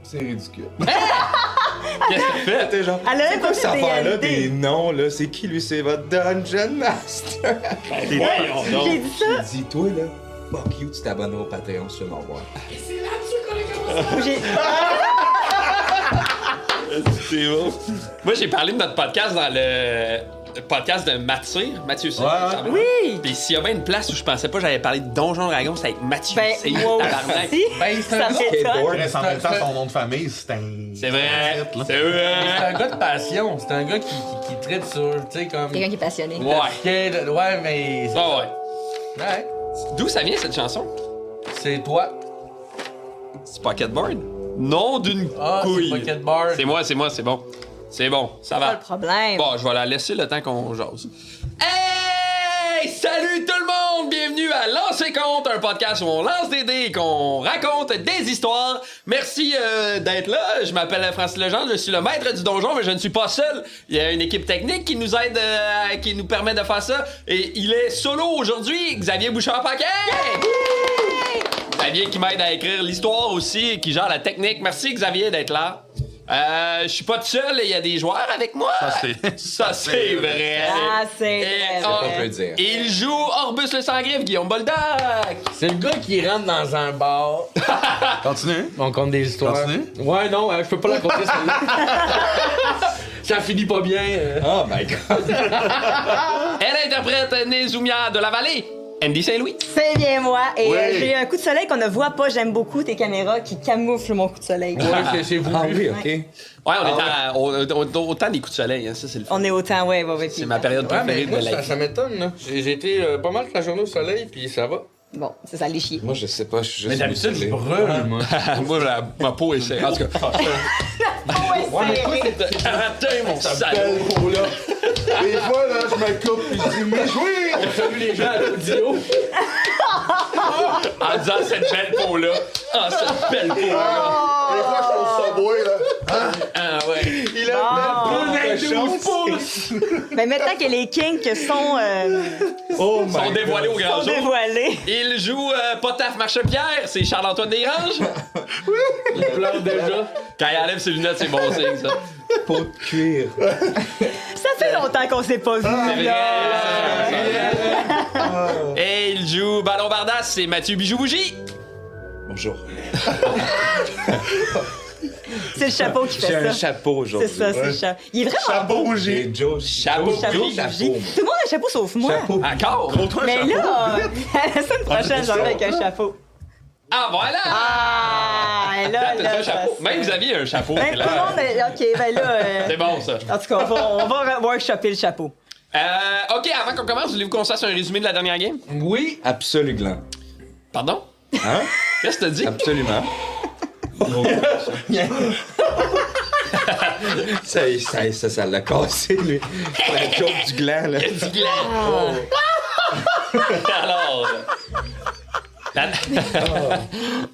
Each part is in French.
C'est ridicule. Qu'est-ce que t'as fait? T'es genre, Elle a c'est pas quoi cette affaire-là idée. des noms, là? C'est qui, lui? C'est votre Dungeon Master. Voyons donc. J'ai dit ça. J'ai dit, toi, là, fuck you, tu t'abonneras au Patreon, tu vas m'envoyer. J'ai... C'est bon. Moi, j'ai parlé de notre podcast dans le podcast de Mathieu Cyr. Ouais. Oui! Puis s'il y a bien une place où je pensais pas que j'allais parler de Donjon Dragon, c'est avec Mathieu Ben, Cyr, moi tabarnak. aussi. Ben, c'est Ça un m'étonne. Skateboard. En même temps, son nom de famille, c'est un. C'est vrai. Là. C'est vrai. C'est un gars de passion. C'est un gars qui tripe sur, tu sais, comme. Quelqu'un qui est passionné. Ouais. Skate, ouais, mais. Ah ouais. Ouais. D'où ça vient cette chanson? C'est toi. C'est Pocketboard? Nom d'une Ah, couille. c'est Pocket Bar. C'est moi, c'est bon. C'est bon, ça Pas va. le problème. Bon, je vais la laisser le temps qu'on jase. Hey! Salut tout le monde! Bienvenue à Lancer Compte, un podcast où on lance des dés et qu'on raconte des histoires. Merci d'être là. Je m'appelle Francis Legendre, je suis le maître du donjon, mais je ne suis pas seul. Il y a une équipe technique qui nous aide, qui nous permet de faire ça. Et il est solo aujourd'hui, Xavier Bouchard-Paquet! Xavier qui m'aide à écrire l'histoire aussi, qui gère la technique. Merci Xavier d'être là. Je suis pas tout seul, il y a des joueurs avec moi. Ça c'est vrai. Ah, c'est Et, vrai. On peut le dire. Il joue Orbus le Sans-Griffe, Guillaume Boldac. C'est le gars qui rentre dans un bar. Continue. On compte des histoires. Continue. Ouais, non, je peux pas la compter celle-là. Ça finit pas bien. Oh my god. Elle interprète Nézumia de la Vallée. Andy Saint-Louis. C'est bien moi. Et Oui. j'ai un coup de soleil qu'on ne voit pas. J'aime beaucoup tes caméras qui camouflent mon coup de soleil. Ouais, c'est vous. Ah oui, ok. Ouais, on est au temps des coups de soleil, hein, ça c'est le fun. On est autant, ouais. C'est ma période Ouais, préférée mais moi, de la ça, vie. ça m'étonne, là. J'ai été pas mal toute la journée au soleil, puis ça va. Bon, c'est ça, les chier. Moi, je sais pas, je suis juste. Mais d'habitude, je isolé. brûle, moi. Moi, ma peau est serrée. En tout cas, Ouais, c'est vrai. atteins mon salaud. Belle peau là. Des fois, là, je me coupe et je dis, mais oui! On salue les gens à l'audio. En disant cette belle peau-là. Ah, cette belle peau-là. Des fois, je suis au subway, là. Ah, ouais. Il a une Bon. belle chance. Ben, maintenant que les kinks sont Oh my Sont god. dévoilés au grand jour. dévoilés. Il joue Potaf Marchepierre, c'est Charles-Antoine Desgranges. Il pleure déjà. Quand il enlève ses lunettes, c'est bon signe, ça. Peau de cuir. Ça fait longtemps qu'on s'est pas vu. C'est là. vrai. Et il joue Ballon Bardasse, c'est Mathieu Bijou-Bougie. Bonjour. C'est le chapeau qui J'ai fait un ça. chapeau aujourd'hui. C'est ça, c'est le chapeau. Il est vraiment Chapeau beau. rougi. Et Joe. Chapeau. Chapeau, Joe, bougie. Tout le monde a un chapeau sauf moi. Chapeau. Encore? Gros-toi un Mais chapeau. là, la semaine prochaine, j'en vais avec un chapeau. Ah, voilà! Ah, et là, T'as là, un chapeau. Même Xavier a un chapeau. Ben, c'est tout là. le monde est... OK, ben là... C'est bon, ça. En tout cas, on va workshopper le chapeau. OK, avant qu'on commence, voulez-vous qu'on fasse un résumé de la dernière game? Oui. Absolument. Pardon? Hein? Qu'est-ce que t'as dit? Absolument. Ça l'a cassé, lui. La joke du gland, là. Du gland. Alors...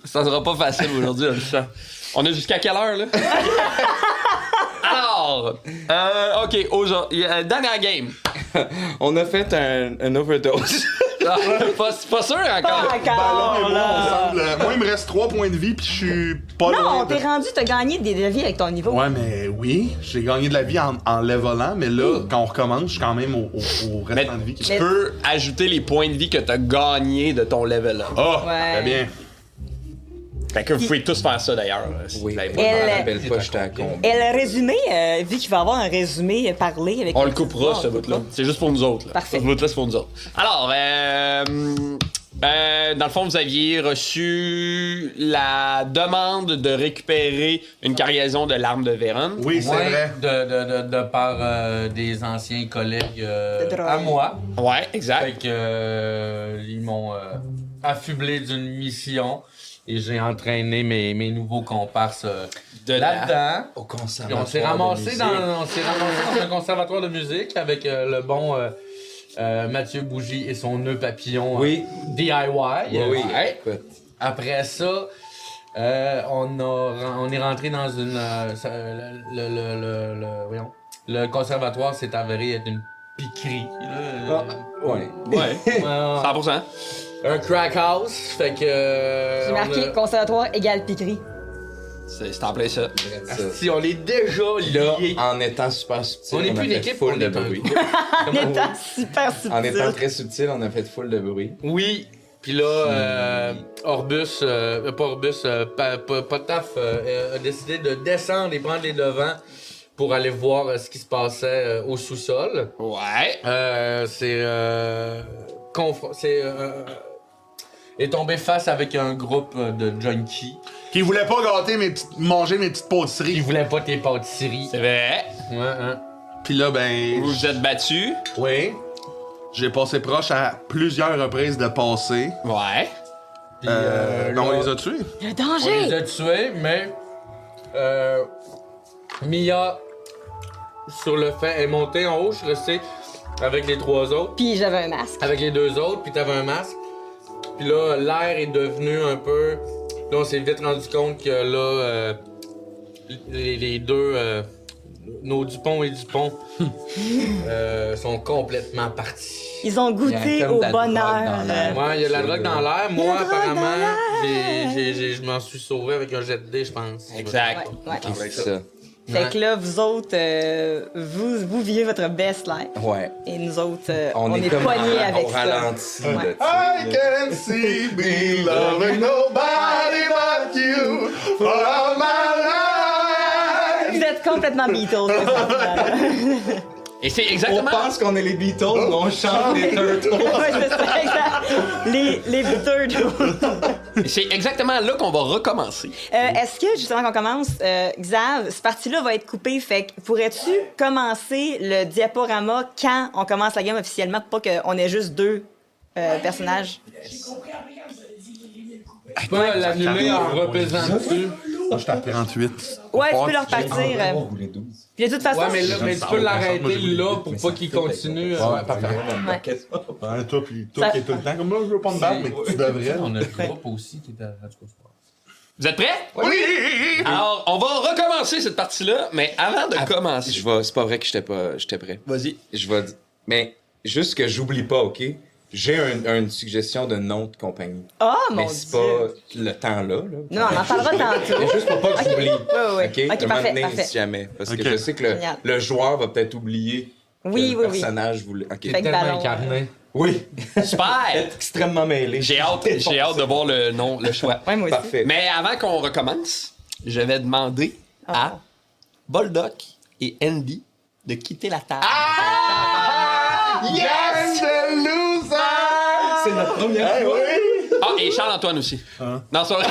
Ça sera pas facile aujourd'hui, là, ça. On a jusqu'à quelle heure, là? Alors, OK, aujourd'hui, dernière game. On a fait un overdose. Ah, pas sûr encore. Encore, là. Moi, il me reste 3 points de vie, puis je suis pas Non, loin. t'es rendu, t'as gagné des devis avec ton niveau. Ouais, mais oui, j'ai gagné de la vie en levelant, mais là, quand on recommence, je suis quand même au Mais restant de vie. tu peux ajouter les points de vie que t'as gagnés de ton level up. Ah, Ouais. très bien. Fait que vous pouvez tous faire ça d'ailleurs. Si Oui, vous l'avez je pas. Elle- m'en rappelle pas, j'étais à combat. Et le résumé, vu qu'il va y avoir un résumé parlé avec... On le coupera, ce bout-là. C'est juste pour nous autres. Là. Parfait. Ce bout-là, c'est pour nous autres. Alors, dans le fond, vous aviez reçu la demande de récupérer une cargaison de l'arme de Véron. Oui, c'est Ouais, vrai. de par des anciens collègues De drogue. à moi. Ouais, exact. Fait que ils m'ont affublé d'une mission et j'ai entraîné mes nouveaux comparses là-dedans. Au Puis conservatoire. on s'est de ramassé musique. dans un conservatoire de musique avec le bon Mathieu Bougie et son nœud papillon Oui. DIY. Oui, Ouais. écoute. Après ça, on est rentré dans une voyons, le conservatoire s'est avéré être une piquerie. là. Ouais. Ouais. Euh, 100%. un crack house, fait que J'ai marqué conservatoire égale piquerie. C'est en plein ça. Si on est déjà Là, liés. en étant super subtil, On n'est plus a une fait équipe, full on de est un bruit. groupe. En étant super subtil. En étant très subtil, on a fait full de bruit. Oui. Puis là, Orbus, pas Orbus, Potaf a décidé de descendre et prendre les devants pour aller voir ce qui se passait au sous-sol. Ouais. Est tombé face avec un groupe de junkies. Qui voulait pas manger mes petites Ils pâtisseries. voulaient pas tes pâtisseries. C'est vrai. Ouais, hein. Puis là, ben. Vous vous êtes battus. Oui. J'ai passé proche à plusieurs reprises de passer. Ouais. Puis, Mais on là, les a tués. Le on les danger! a tués, mais Mia, sur le fait, est montée en haut. Je suis resté avec les 3 autres. Puis j'avais un masque. Avec les 2 autres, puis t'avais un masque. Puis là, l'air est devenu un peu... Là, on s'est vite rendu compte que là, les deux, nos Dupont et Dupont, sont complètement partis. Ils ont goûté comme au de la drogue bonheur. dans l'air. Moi, il y a de la drogue dans l'air. Moi, La drogue apparemment, dans je m'en suis sauvé avec un jet de dés, je pense. Exact. Ouais. C'est ça. Fait que là, vous autres, vous vivez votre best life. Ouais. Et nous autres, On est comme poignés avec au ça. ralenti. Ouais. là, tu I sais, là. can see me loving nobody but you for all my life. Vous êtes complètement Beatles. Et c'est On exactement... pense qu'on est les Beatles, mais on chante les Turtles. Ouais, c'est ça, exact. Les Beatles. C'est exactement là qu'on va recommencer. Est-ce que, justement, qu'on commence, Xav, cette partie-là va être coupée. Fait que pourrais-tu commencer le diaporama quand on commence la game officiellement pour pas qu'on ait juste 2 personnages? Tu peux l'annuler en repaisant dessus. Moi, j'étais à 38. Ouais, tu peux leur partir. Vous les 12. Puis de toute façon, Ouais, mais tu peux l'arrêter Moi, je voulais là des pour pas qu'il continue. Ouais, parfait. Ouais. Toi, puis toi qui es tout le temps comme moi, je veux pas me battre, mais tu devrais. On a le groupe aussi qui était à Vous êtes prêts? Oui! Alors, on va recommencer cette partie-là, mais avant de commencer... C'est pas vrai que j'étais prêt. Vas-y. Je vais dire. Mais juste que j'oublie pas, OK? J'ai une suggestion de nom de compagnie. oh mon Mais Dieu! c'est pas le temps là. Non, on en parlera tantôt. Mais juste pour pas que j'oublie. Oui. OK? OK, Un moment parfait, donné, parfait. si jamais. Parce que OK. je sais que Génial. le joueur va peut-être oublier Oui, que oui, le oui. personnage voulait. OK. Fait que tellement ballon. incarné. Oui. Super! Extrêmement mêlé. J'ai hâte de voir le nom, le choix. Ouais, moi aussi. Parfait. Mais avant qu'on recommence, je vais demander à Boldoc et Andy de quitter la table. Yes! The loser! C'est notre première fois. Ah, et Charles-Antoine aussi. Non, c'est vrai.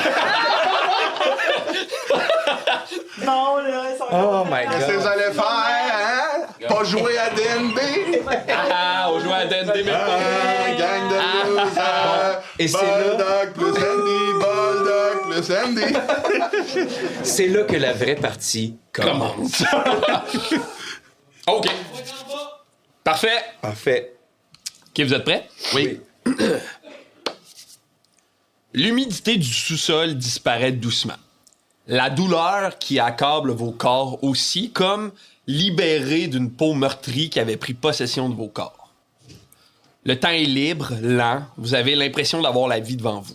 Non, là, ils sont... Oh my Qu'est-ce que vous god. allez faire, hein? Pas jouer à D&D? Ah, on joue à D&D, mais Ah, gang de losers! Et c'est là- Boldoc plus Andy, Boldoc plus Andy. C'est là que la vraie partie commence. OK. Parfait. Parfait. OK, vous êtes prêts? Oui. L'humidité du sous-sol disparaît doucement. La douleur qui accable vos corps aussi, comme libérée d'une peau meurtrie qui avait pris possession de vos corps. Le temps est libre, lent, vous avez l'impression d'avoir la vie devant vous.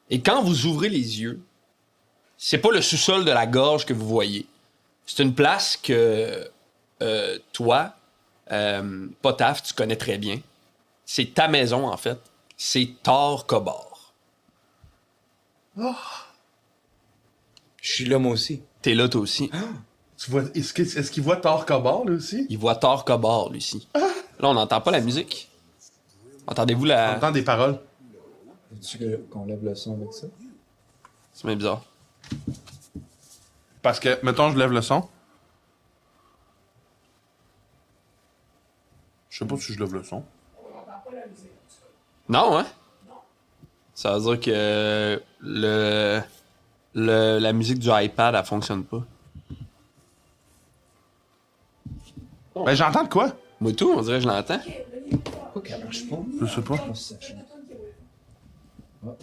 Et quand vous ouvrez les yeux, c'est pas le sous-sol de la gorge que vous voyez. C'est une place que toi, Potaf, tu connais très bien. C'est ta maison, en fait. C'est Tor Cobor. Je suis là, moi aussi. T'es là, toi aussi. Tu vois, est-ce qu'il voit Thor Cobor, là aussi? Il voit Tor Cobor, lui aussi. Là, on n'entend pas la musique. Entendez-vous On la... entend des paroles. Veux-tu qu'on lève le son avec ça? C'est même bizarre. Parce que, mettons, je lève le son. Je sais pas si je lève le son. Non, hein? Ça veut dire que la musique du iPad, elle fonctionne pas. Ben, j'entends de quoi? Moi tout, on dirait que je l'entends. Pourquoi qu'elle marche pas? Je sais pas.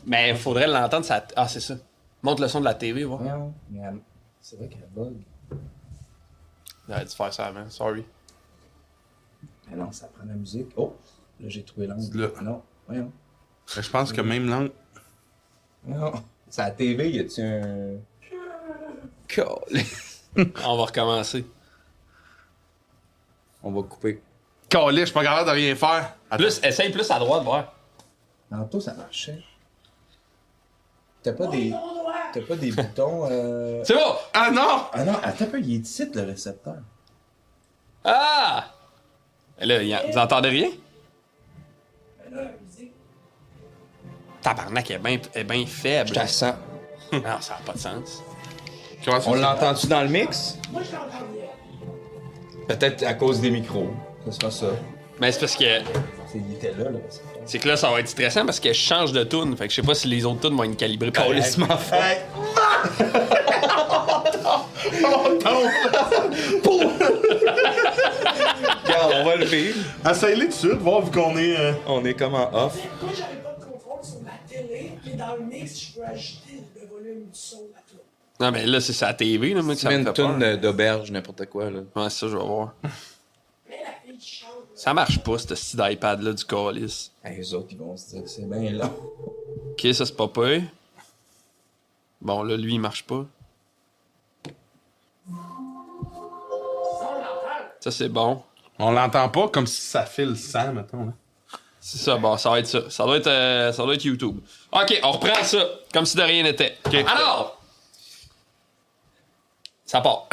Mais il faudrait l'entendre, ça... Ah, c'est ça. Monte le son de la TV, voir. Non, mais c'est vrai qu'elle bug. J'aurais dû faire ça avant, sorry. Mais non, ça prend la musique. Oh, là, j'ai trouvé l'angle. Là. Non, voyons. Ben, je pense que même langue. Non. C'est à la TV, y a-tu un... On va recommencer. On va couper. Calé, je suis pas capable de rien faire. Attends. Essaye plus à droite, voir. Tantôt, ça marchait. T'as pas des boutons. C'est bon! Ah non! Ah non, attends un peu, il est ici le récepteur. Ah! Là, vous entendez rien? Tabarnak est bien faible. Je la sens. Non, ça n'a pas de sens. Comment ça On se fait? l'entend-tu dans le mix? Peut-être à cause des micros. Ce sera ça. Mais c'est parce que. Il était là, le récepteur. C'est que là, ça va être stressant parce que je change de tune. Fait que je sais pas si les autres tunes vont être calibrées pareil. Calissement fort. Regarde, on va le vivre. Essaye-les tout de suite, voir vu qu'on est. On est comme en off. Moi, j'avais pas de contrôle sur ma télé, et dans le mix, je peux ajouter le volume du son à tout. Non, mais là, c'est sa TV, là, moi, que Tu ça mets me une fait toune peur. d'auberge, n'importe quoi, là. Ouais, ça, je vais voir. Mais la fille qui chante, Ça marche pas, ce style d'iPad-là du calice. Hey, eux autres, ils vont se dire que c'est bien long. Ok, ça, c'est pas pire. Bon, là, lui, il marche pas. Ça, c'est bon. On l'entend pas comme si ça file le sang, mettons. Là. C'est ça, bon, ça va être ça. Ça doit être YouTube. OK, on reprend ça, comme si de rien n'était. Alors, ça part.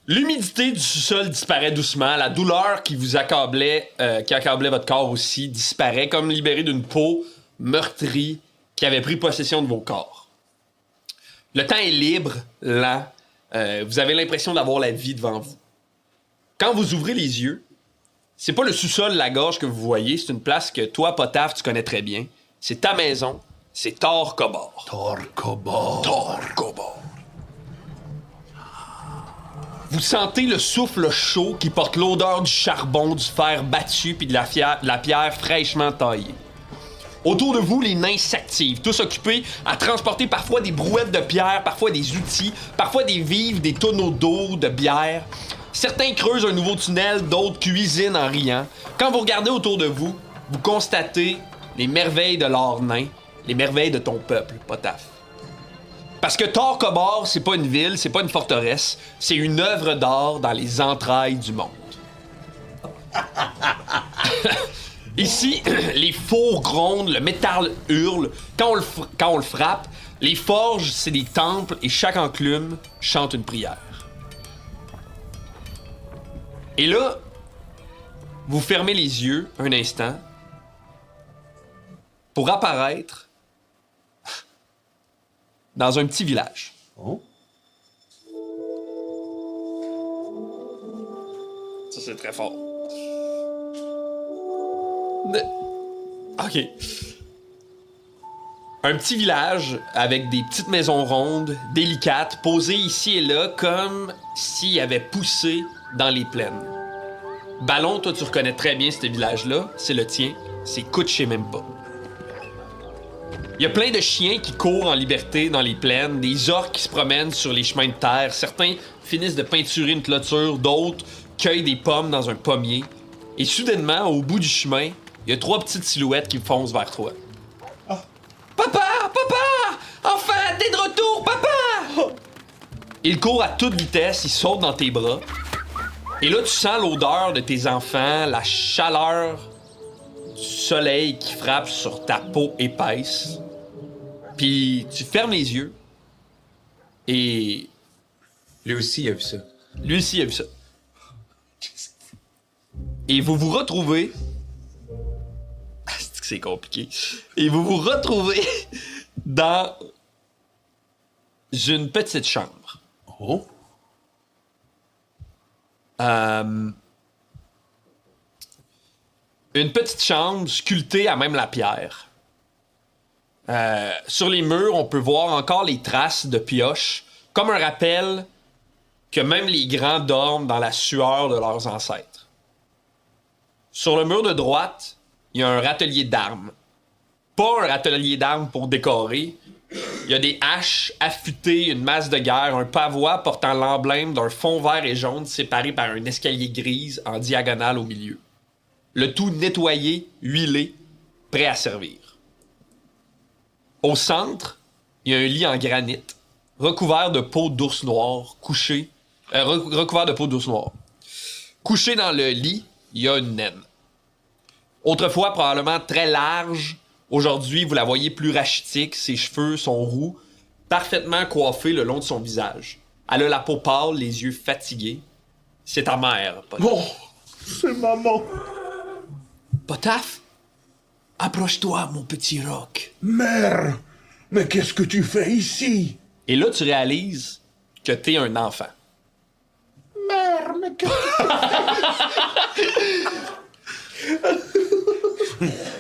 L'humidité du sous-sol disparaît doucement. La douleur qui vous accablait, qui accablait votre corps aussi, disparaît comme libérée d'une peau meurtrie qui avait pris possession de vos corps. Le temps est libre, lent. Vous avez l'impression d'avoir la vie devant vous. Quand vous ouvrez les yeux, c'est pas le sous-sol, la gorge que vous voyez, c'est une place que toi, Potaf, tu connais très bien. C'est ta maison, c'est Tor Kobor. Tor Kobor. Vous sentez le souffle chaud qui porte l'odeur du charbon, du fer battu puis de la pierre fraîchement taillée. Autour de vous, les nains s'activent, tous occupés à transporter parfois des brouettes de pierre, parfois des outils, parfois des vivres, des tonneaux d'eau, de bière. Certains creusent un nouveau tunnel, d'autres cuisinent en riant. Quand vous regardez autour de vous, vous constatez les merveilles de l'art nain, les merveilles de ton peuple, Potaf. Parce que Tor Kobor, c'est pas une ville, c'est pas une forteresse, c'est une œuvre d'art dans les entrailles du monde. Ici, les fours grondent, le métal hurle. Quand on le frappe, les forges, c'est des temples et chaque enclume chante une prière. Et là, vous fermez les yeux un instant pour apparaître dans un petit village. Oh. Ça, c'est très fort. OK. Un petit village avec des petites maisons rondes, délicates, posées ici et là, comme s'il avait poussé dans les plaines. Ballon, toi, tu reconnais très bien ce village-là. C'est le tien. C'est Kutchemempa. Il y a plein de chiens qui courent en liberté dans les plaines, des orques qui se promènent sur les chemins de terre. Certains finissent de peinturer une clôture, d'autres cueillent des pommes dans un pommier. Et soudainement, au bout du chemin, il y a 3 petites silhouettes qui foncent vers toi. Papa! Papa! Enfin, t'es de retour, papa! Il court à toute vitesse, il saute dans tes bras. Et là, tu sens l'odeur de tes enfants, la chaleur du soleil qui frappe sur ta peau épaisse. Puis tu fermes les yeux et Lui aussi, il a vu ça. lui aussi a vu ça. Et vous vous retrouvez... Ah, c'est que c'est compliqué. Et vous vous retrouvez dans une petite chambre. Oh. Une petite chambre sculptée à même la pierre. Sur les murs, on peut voir encore les traces de pioches, comme un rappel que même les grands dorment dans la sueur de leurs ancêtres. Sur le mur de droite, il y a un râtelier d'armes. Pas un râtelier d'armes pour décorer. Il y a des haches affûtées, une masse de guerre, un pavois portant l'emblème d'un fond vert et jaune séparé par un escalier grise en diagonale au milieu. Le tout nettoyé, huilé, prêt à servir. Au centre, il y a un lit en granit, recouvert de peau d'ours noir, couché. Recouvert de peau d'ours noir. Couché dans le lit, il y a une naine. Autrefois, probablement très large. Aujourd'hui, vous la voyez plus rachitique. Ses cheveux sont roux, parfaitement coiffés le long de son visage. Elle a la peau pâle, les yeux fatigués. C'est ta mère, Potaf. Bon, c'est maman. Potaf, approche-toi, mon petit roc. Mère, mais qu'est-ce que tu fais ici? Et là, tu réalises que t'es un enfant. Mère, mais qu'est-ce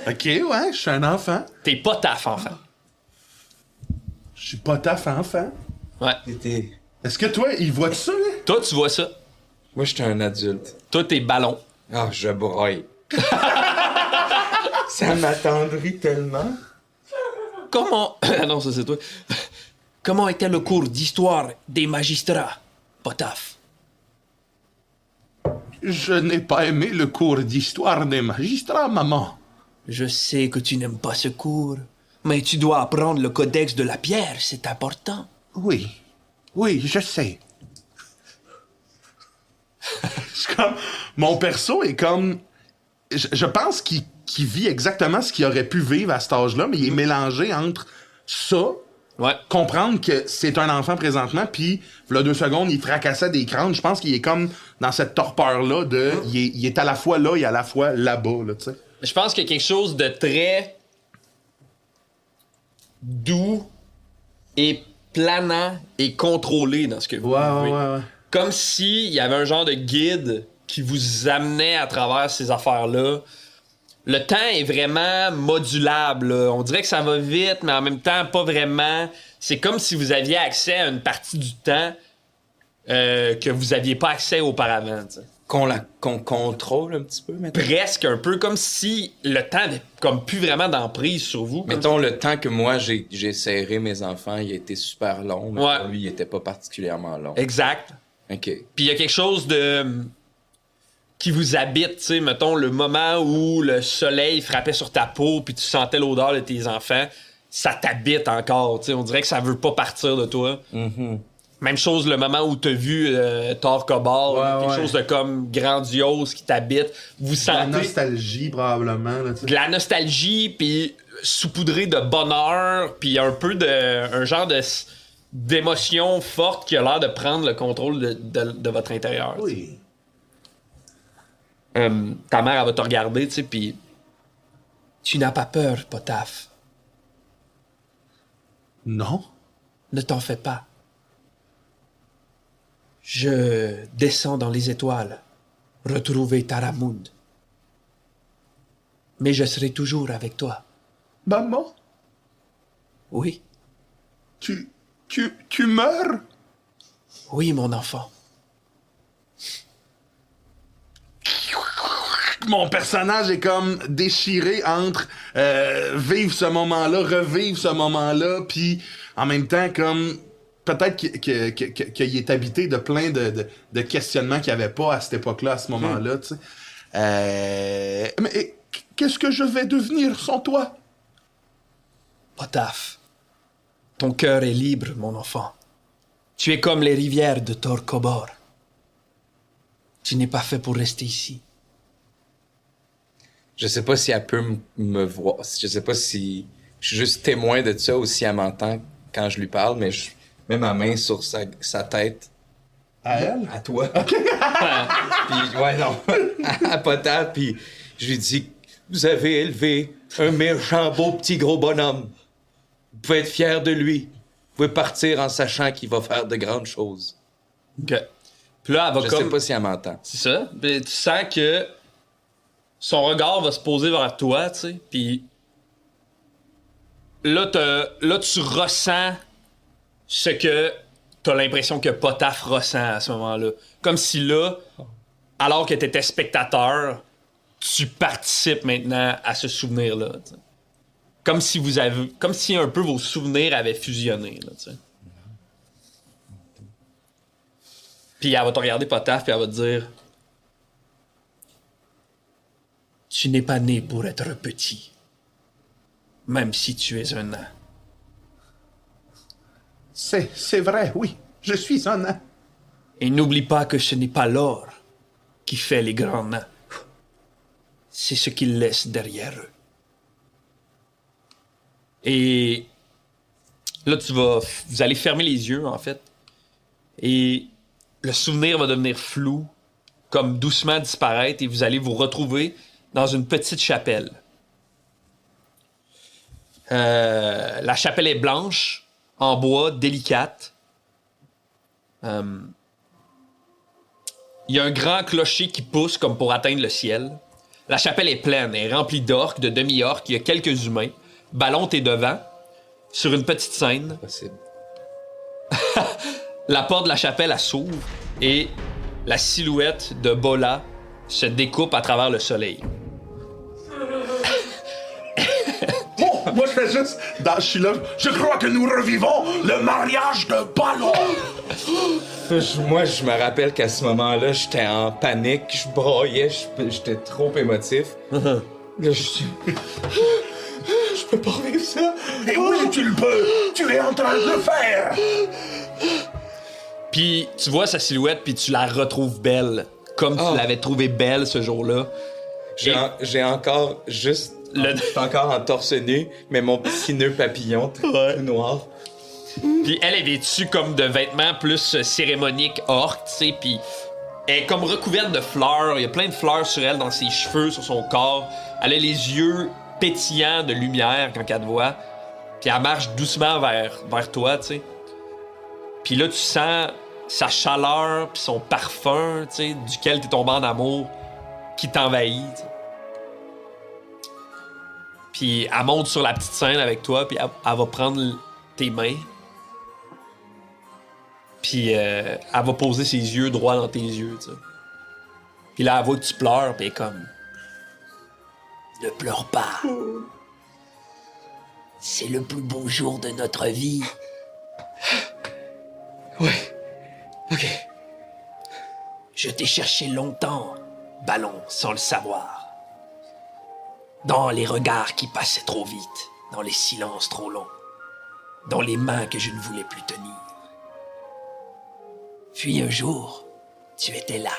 Ok, ouais, je suis un enfant. T'es Potaf, enfant. Je suis pas ta enfant. Ouais. T'étais- Est-ce que toi, il voit ça, là? Toi, tu vois ça. Moi, j'étais un adulte. Toi, t'es ballon. Ah, je broye. Ça m'attendrit tellement. Comment... non, ça, c'est toi. Comment était le cours d'histoire des magistrats, Potaf? Je n'ai pas aimé le cours d'histoire des magistrats, maman. Je sais que tu n'aimes pas ce cours, mais tu dois apprendre le codex de la pierre, c'est important. Oui, je sais. C'est comme... Mon perso est comme... Je pense qu'il vit exactement ce qu'il aurait pu vivre à cet âge-là, mais il est mélangé entre ça, Ouais. comprendre que c'est un enfant présentement, puis, là, 2 secondes, il fracassait des crânes. Je pense qu'il est comme dans cette torpeur-là de... Il est à la fois là et à la fois là-bas, là, tu sais. Je pense qu'il y a quelque chose de très doux et planant et contrôlé dans ce que vous vivez. Ouais. Comme s'il y avait un genre de guide qui vous amenait à travers ces affaires-là. Le temps est vraiment modulable, là. On dirait que ça va vite, mais en même temps, pas vraiment. C'est comme si vous aviez accès à une partie du temps que vous aviez pas accès auparavant, tu sais. Qu'on contrôle un petit peu maintenant. Presque un peu comme si le temps avait comme plus vraiment d'emprise sur vous. Comme Mettons, le temps que moi, j'ai serré mes enfants, il a été super long, mais Ouais. pour lui, il était pas particulièrement long. Exact. OK. Puis il y a quelque chose de qui vous habite, tu sais, mettons le moment où le soleil frappait sur ta peau puis tu sentais l'odeur de tes enfants, ça t'habite encore, tu sais, on dirait que ça veut pas partir de toi. Mhm. Même chose le moment où t'as vu Thor Cobalt, quelque chose de comme grandiose qui t'habite, vous La sentez nostalgie, probablement, là, tu sais. de la nostalgie puis saupoudré de bonheur puis un peu de un genre de d'émotion forte qui a l'air de prendre le contrôle de votre intérieur. tu sais. Oui. Ta mère, elle va te regarder, tu sais, puis tu n'as pas peur, Potaf. Non? Ne t'en fais pas. Je descends dans les étoiles, retrouver Taramund. Mais je serai toujours avec toi. Maman? Oui, Tu meurs? oui, mon enfant. Mon personnage est comme déchiré entre vivre ce moment-là, revivre ce moment-là, puis en même temps comme peut-être qu'il est habité de plein de questionnements qu'il n'y avait pas à cette époque-là, à ce moment-là, tu sais. Mais qu'est-ce que je vais devenir sans toi? Potaf, ton cœur est libre, mon enfant. Tu es comme les rivières de Tor Kobor. Tu n'es pas fait pour rester ici. Je sais pas si elle peut me voir. Je sais pas si je suis juste témoin de ça ou si elle m'entend quand je lui parle, mais je mets ma main sur sa tête. À elle? À toi. Puis, ouais, non. À Potaf, puis je lui dis, vous avez élevé un méchant beau petit gros bonhomme. Vous pouvez être fier de lui. Vous pouvez partir en sachant qu'il va faire de grandes choses. OK. Puis là, elle va Je comme... sais pas si elle m'entend. C'est ça. Puis tu sens que son regard va se poser vers toi, tu sais. Puis là, tu ressens ce que t'as l'impression que Potaf ressent à ce moment-là. Comme si là, alors que t'étais spectateur, tu participes maintenant à ce souvenir-là, tu sais. Comme si un peu vos souvenirs avaient fusionné, là, tu sais. Puis elle va te regarder, Potaf, puis elle va te dire... Tu n'es pas né pour être petit, même si tu es un nain. C'est vrai, oui. Je suis un nain. Et n'oublie pas que ce n'est pas l'or qui fait les grands nains. C'est ce qu'ils laissent derrière eux. Et là, vous allez fermer les yeux, en fait. Et le souvenir va devenir flou, comme doucement disparaître, et vous allez vous retrouver dans une petite chapelle. La chapelle est blanche, en bois, délicate. Il y a un grand clocher qui pousse comme pour atteindre le ciel. La chapelle est pleine, elle est remplie d'orques, de demi-orques, il y a quelques humains. Ballon, t'es devant, sur une petite scène. Possible. La porte de la chapelle, elle s'ouvre et la silhouette de Bola se découpe à travers le soleil. Moi, je fais juste... je suis là. Je crois que nous revivons le mariage de Ballon. Moi, je me rappelle qu'à ce moment-là, j'étais en panique, je broyais, j'étais trop émotif. Là, je peux pas revivre ça. Et oui, tu le peux. Tu es en train de le faire. Puis tu vois sa silhouette, puis tu la retrouves belle, comme tu l'avais trouvée belle ce jour-là. J'ai encore juste... Je suis encore en torse nu, mais mon petit nœud papillon tout noir. Puis elle est vêtue comme de vêtements plus cérémoniques orques, tu sais, puis elle est comme recouverte de fleurs. Il y a plein de fleurs sur elle, dans ses cheveux, sur son corps. Elle a les yeux pétillants de lumière quand elle te voit. Puis elle marche doucement vers toi, tu sais. Puis là, tu sens sa chaleur puis son parfum, tu sais, duquel t'es tombé en amour, qui t'envahit, t'sais. Puis elle monte sur la petite scène avec toi, puis elle va prendre tes mains. Puis elle va poser ses yeux droit dans tes yeux, tu sais. Puis là, elle voit que tu pleures, puis elle est comme... Ne pleure pas. C'est le plus beau jour de notre vie. Ouais. OK. Je t'ai cherché longtemps, Ballon, sans le savoir. Dans les regards qui passaient trop vite, dans les silences trop longs, dans les mains que je ne voulais plus tenir. Puis un jour, tu étais là.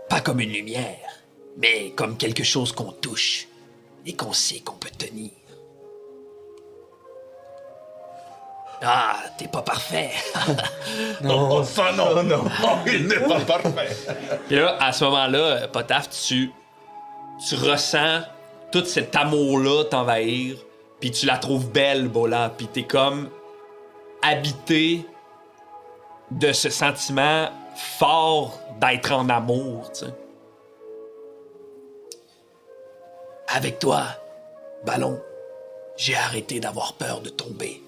Pas comme une lumière, mais comme quelque chose qu'on touche et qu'on sait qu'on peut tenir. Ah, t'es pas parfait. Non, enfin non, non. Oh, il n'est pas parfait. Puis là, à ce moment-là, Potaf, tu ressens tout cet amour-là t'envahir, puis tu la trouves belle, Bola, puis t'es comme habité de ce sentiment fort d'être en amour, tu sais. Avec toi, Ballon, j'ai arrêté d'avoir peur de tomber.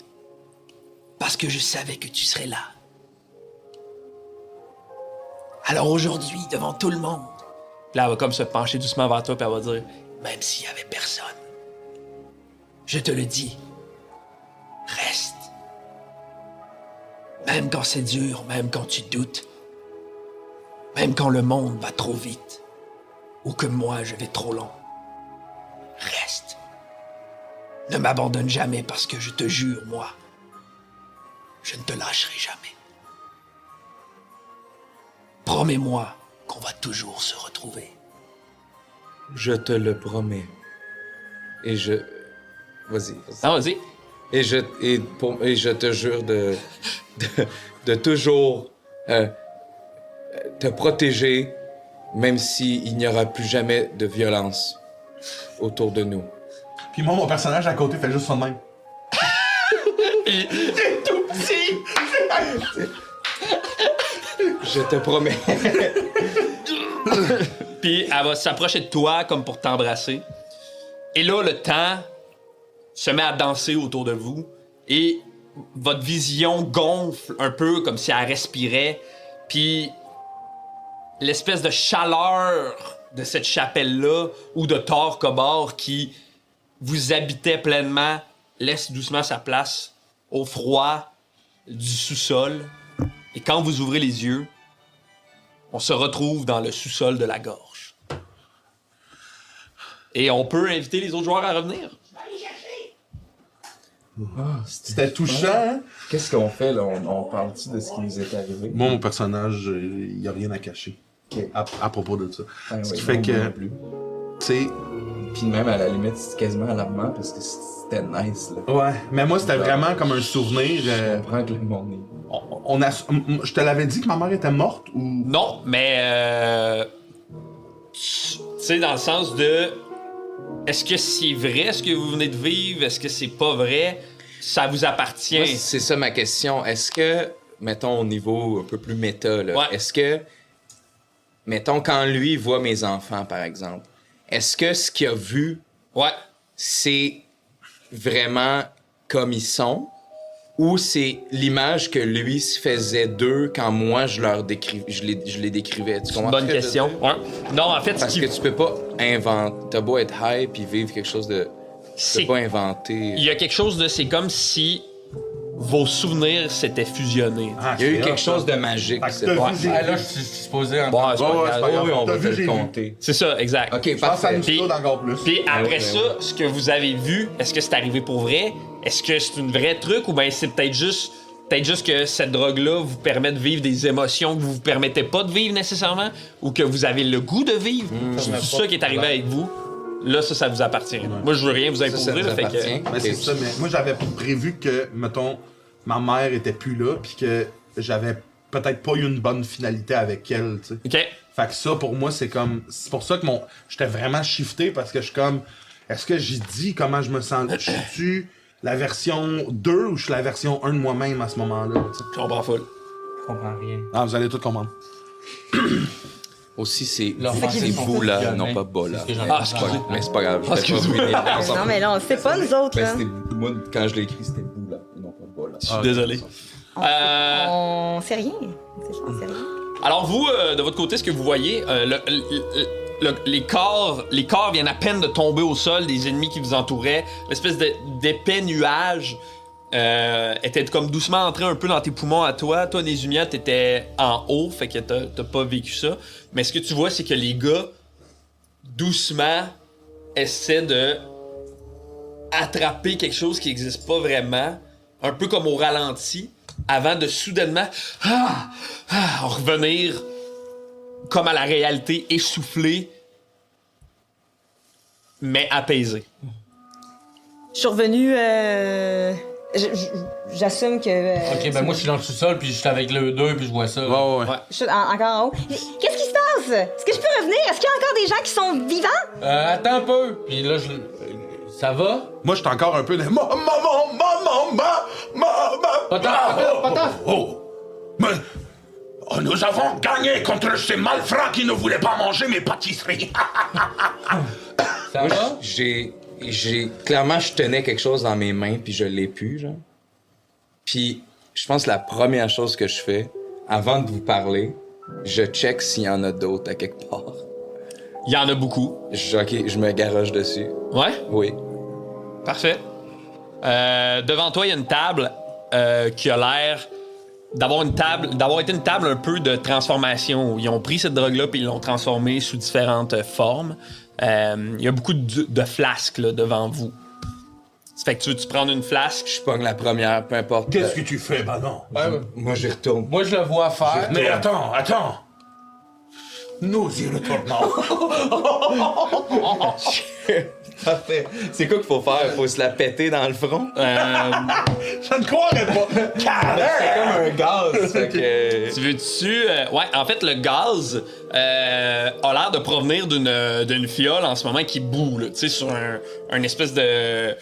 Parce que je savais que tu serais là. Alors aujourd'hui, devant tout le monde, là, elle va comme se pencher doucement vers toi, puis elle va dire, même s'il y avait personne, je te le dis, reste. Même quand c'est dur, même quand tu doutes, même quand le monde va trop vite, ou que moi je vais trop long, reste. Ne m'abandonne jamais parce que je te jure, moi, je ne te lâcherai jamais. Promets-moi qu'on va toujours se retrouver. Je te le promets. Et je... Vas-y. Ah, vas-y. Et je te jure de toujours te protéger, même s'il n'y aura plus jamais de violence autour de nous. Puis moi, mon personnage à côté fait juste ça de même. C'est tout petit! Je te promets. Puis elle va s'approcher de toi comme pour t'embrasser. Et là, le temps se met à danser autour de vous et votre vision gonfle un peu comme si elle respirait. Puis l'espèce de chaleur de cette chapelle-là ou de Tor Kobor qui vous habitait pleinement laisse doucement sa place au froid du sous-sol. Et quand vous ouvrez les yeux, on se retrouve dans le sous-sol de la gorge. Et on peut inviter les autres joueurs à revenir. C'était touchant, hein? Qu'est-ce qu'on fait, là? On parle-tu de ce qui nous est arrivé? Moi, mon personnage, il y a rien à cacher. Ok. À propos de ça. Ah, Ce ouais, qui fait non, que, moi non plus. tu sais, Puis même, à la limite, c'est quasiment alarmant parce que c'était nice, là. ouais. Mais moi, c'était vraiment comme un souvenir. Je comprends que le monde est... Je te l'avais dit que ma mère était morte ou. Non, mais tu sais, dans le sens de est-ce que c'est vrai ce que vous venez de vivre? Est-ce que c'est pas vrai? Ça vous appartient. Moi, c'est ça ma question. Est-ce que, mettons, au niveau un peu plus méta, là, Ouais. est-ce que, mettons, quand lui voit mes enfants, par exemple, est-ce que ce qu'il a vu, Ouais. c'est vraiment comme ils sont? Ou c'est l'image que lui se faisait d'eux quand moi je les décrivais? Tu comprends Bonne ce que je veux question. dire? Ouais. Non, en fait, Parce ce que qui... tu peux pas inventer. T'as beau être high puis vivre quelque chose de. Tu C'est- peux pas inventer. il y a quelque chose de... C'est comme si vos souvenirs s'étaient fusionnés. Ah, Il y a eu c'est quelque hot, chose ça. de magique. Fait que c'est t'as pas- vu, j'ai Ah, là, vu. je suis supposé en Bon, c'est pas Ouais, grave. c'est pas grave. Oui, on T'as va vu, te j'ai le vu. compter. C'est ça, exact. Ok, Je pense à parfait. l'épisode encore plus. Puis après ouais, ça, ouais. ce que vous avez vu, est-ce que c'est arrivé pour vrai? Est-ce que c'est une vraie truc ou bien c'est peut-être juste que cette drogue-là vous permet de vivre des émotions que vous vous permettez pas de vivre nécessairement ou que vous avez le goût de vivre? C'est tout ça qui est arrivé avec vous. Là, ça vous appartient. Moi, je veux rien vous Ça, imposer. ça nous là, fait que... appartient. Mais c'est Ok. ça, mais moi j'avais prévu que, mettons, ma mère était plus là, puis que j'avais peut-être pas eu une bonne finalité avec elle, tu sais. OK. Fait que ça, pour moi, c'est comme. C'est pour ça que j'étais vraiment shifté, parce que je suis comme. Est-ce que j'ai dit comment je me sens? Je suis la version 2 ou je suis la version 1 de moi-même à ce moment-là? Tu sais? Je comprends full. Je comprends rien. Ah, vous allez tout comprendre. Aussi, c'est L'enfant, c'est c'est vous là, fusionné. non pas bas là. C'est ce que j'en ai Ah, pensé. excusez. Mais c'est pas grave, je vais pas Excuse-moi. ruiner. Non, mais là, on le sait pas, nous autres, Ben, là. c'était- moi, quand je l'ai écrit, c'était vous là, non pas bas là. Je suis désolé. On sait rien. On sait rien. Alors vous, de votre côté, ce que vous voyez, les corps viennent à peine de tomber au sol des ennemis qui vous entouraient. L'espèce d'épais nuage était comme doucement entré un peu dans tes poumons à toi. Toi, Nézumia, t'étais en haut, fait que t'as pas vécu ça. Mais ce que tu vois, c'est que les gars, doucement, essaient de attraper quelque chose qui n'existe pas vraiment, un peu comme au ralenti, avant de soudainement revenir comme à la réalité, essoufflé, mais apaisé. Je suis revenue. J'assume que. Ok, ben moi je suis dans le sous-sol, puis je suis avec le 2, puis je vois ça. Ouais. Je suis encore en haut. Qu'est-ce qui se passe? Est-ce que je peux revenir? Est-ce qu'il y a encore des gens qui sont vivants? Attends un peu. Puis là, ça va? Moi, j'étais encore un peu de. Maman! Pas Oh! Mais. Oh, nous avons gagné contre ces malfrats qui ne voulaient pas manger mes pâtisseries! Ça va? Clairement, je tenais quelque chose dans mes mains, puis je l'ai plus, genre. Puis, je pense que la première chose que je fais, avant de vous parler, je check s'il y en a d'autres à quelque part. Il y en a beaucoup. Ok, je me garoche dessus. Ouais? Oui. Parfait. Devant toi, il y a une table qui a l'air d'avoir été une table un peu de transformation. Ils ont pris cette drogue-là puis ils l'ont transformée sous différentes formes. Il y a beaucoup de flasques là, devant vous. Ça fait que tu veux-tu prendre une flasque? Je pogne la première, peu importe. Qu'est-ce que tu fais, Manon? Moi, j'y retourne. Moi, je le vois faire. Mais attends! Nous y retournons! Parfait. C'est quoi qu'il faut faire? Faut se la péter dans le front? Je ne croirais pas! C'est comme un gaz. Fait que... Tu veux-tu... ouais, en fait, le gaz a l'air de provenir d'une fiole en ce moment qui bout, là, tu sais, sur un espèce de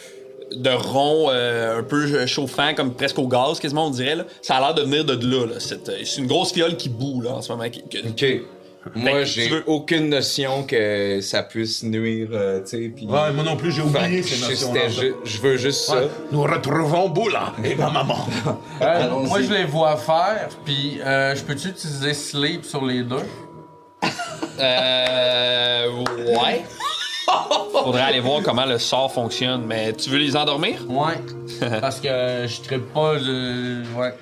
rond un peu chauffant, comme presque au gaz, quasiment, on dirait. Là. Ça a l'air de venir de là. C'est une grosse fiole qui bout, là, en ce moment. OK. Moi, j'ai aucune notion que ça puisse nuire, tu sais, puis... Ouais, moi non plus, j'ai oublié ces notions-là. Je veux juste ça. Ouais. Nous retrouvons Boula et ma maman. Moi, je les vois faire, puis je peux-tu utiliser Sleep sur les deux? Ouais. Faudrait aller voir comment le sort fonctionne. Mais tu veux les endormir? Ouais. Parce que je trippe pas, ouais.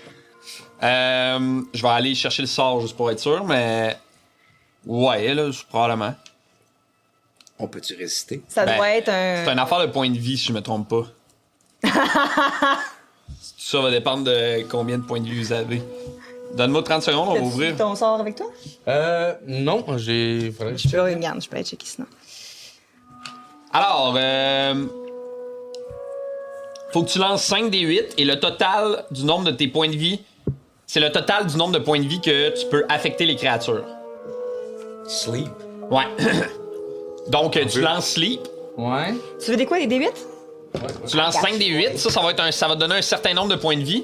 Je vais aller chercher le sort juste pour être sûr, mais... Ouais, là, probablement. On peut-tu résister? Ça Ben, doit être C'est un. une affaire de point de vie, si je me trompe pas. Ça va dépendre de combien de points de vie vous avez. Donne-moi 30 secondes, on va T'as-tu ouvrir. ton sort avec toi? Non, j'ai. Faudrait que je- Regarde, je peux aller checker sinon. Alors, faut que tu lances 5 des 8 et le total du nombre de tes points de vie, c'est le total du nombre de points de vie que tu peux affecter les créatures. Sleep. Ouais. Donc, tu lances Sleep, Ouais. Tu veux des quoi, les D8? tu lances 5 des 8, ça va te donner un certain nombre de points de vie.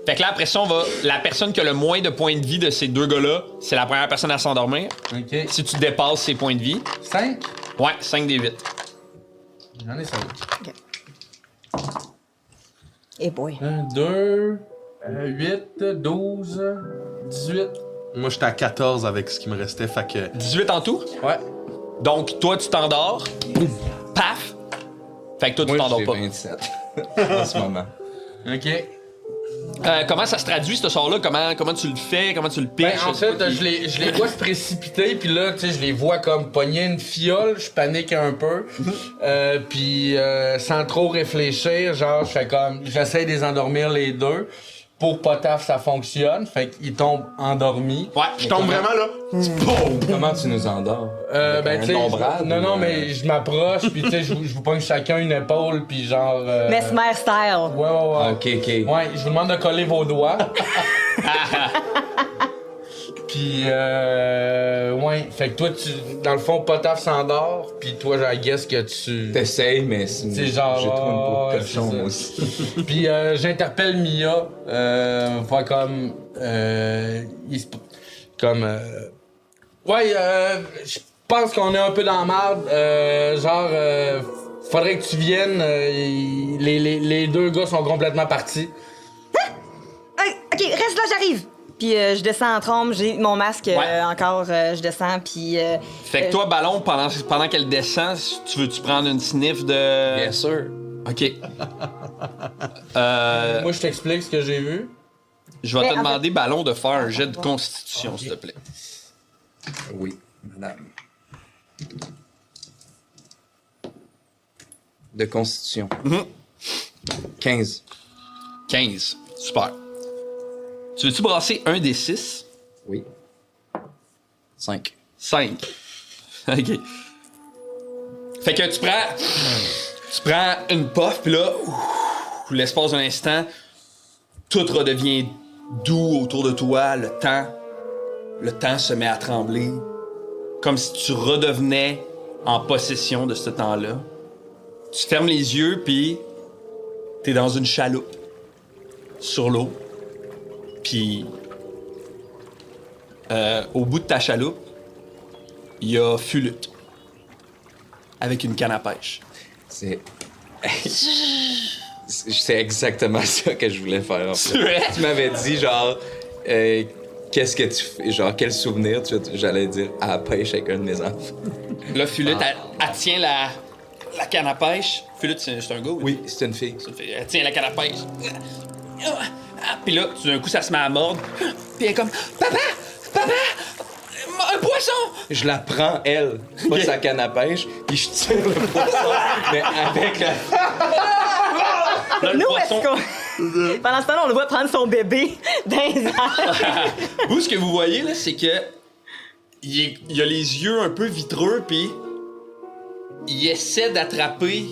Fait que là, après ça, la personne qui a le moins de points de vie de ces deux gars-là, c'est la première personne à s'endormir. Ok. Si tu dépasses ses points de vie, 5? ouais, 5 des 8. J'en ai 5. Eh boy. 1, 2, 8, 12, 18. Moi, j'étais à 14 avec ce qui me restait, fait que... 18 en tout. Ouais. Donc, toi, tu t'endors. Paf! Fait que toi, tu Moi, t'endors j'ai pas. 27 en ce moment. Ok. Comment ça se traduit, ce sort-là? Comment tu le fais? Comment tu le Ben, pitches? en fait, je les vois se précipiter, puis là, tu sais, je les vois comme pogner une fiole, je panique un peu, puis sans trop réfléchir, genre, je fais comme, j'essaie de les endormir les deux. Pour Potaf, ça fonctionne, fait qu'ils tombent endormis. Ouais, Je tombe vraiment là. Comment tu nous endors? Ben, Avec tu sais, un ombrade, non, ou, mais je m'approche, puis tu sais, je vous pogne chacun une épaule, puis genre... Mesmer style. Ouais. Ok. Ouais, je vous demande de coller vos doigts. Puis, ouais, fait que toi, dans le fond, Potaf s'endort, puis toi, I guess que tu... T'essayes, mais c'est genre, j'ai trop une peau de ouais, cochon, c'est moi ça. aussi. Puis j'interpelle Mia, faire comme, je pense qu'on est un peu dans la merde, faudrait que tu viennes, les deux gars sont complètement partis. Hey, ok, reste là, j'arrive. Puis je descends en trombe, j'ai mon masque Ouais. encore, je descends, puis... Fait que toi, Ballon, pendant qu'elle descend, tu veux-tu prendre une sniff de... Bien sûr. OK. Moi, je t'explique ce que j'ai vu. Je vais Mais te en demander, Ballon, de faire un jet de constitution, s'il te plaît. Oui, madame. De constitution. 15. 15. Super. Tu veux-tu brasser un des 6? Oui. 5. 5. OK. Fait que tu prends une puff, puis là, l'espace d'un instant, tout redevient doux autour de toi, le temps se met à trembler, comme si tu redevenais en possession de ce temps-là. Tu fermes les yeux, puis t'es dans une chaloupe, sur l'eau, puis au bout de ta chaloupe, il y a Fulute, avec une canne à pêche. C'est... C'est exactement ça que je voulais faire, en fait. vrai? Tu m'avais dit, genre, qu'est-ce que tu fais? Genre, quel souvenir? J'allais dire à la pêche avec un de mes enfants. Là, Fulute, elle tient la canne à pêche. Fulute, c'est un gars? Oui, c'est une fille. Elle tient la canne à pêche. Puis là, tout d'un coup, ça se met à mordre. Puis elle est comme, Papa! Un poisson! Je la prends, elle, pas sa canne à pêche, puis je tire le poisson, mais avec la... Là, le Nous, poisson... est-ce qu'on... Pendant ce temps-là, on le voit prendre son bébé dans les airs. Vous, ce que vous voyez, là, c'est que il a les yeux un peu vitreux, puis il essaie d'attraper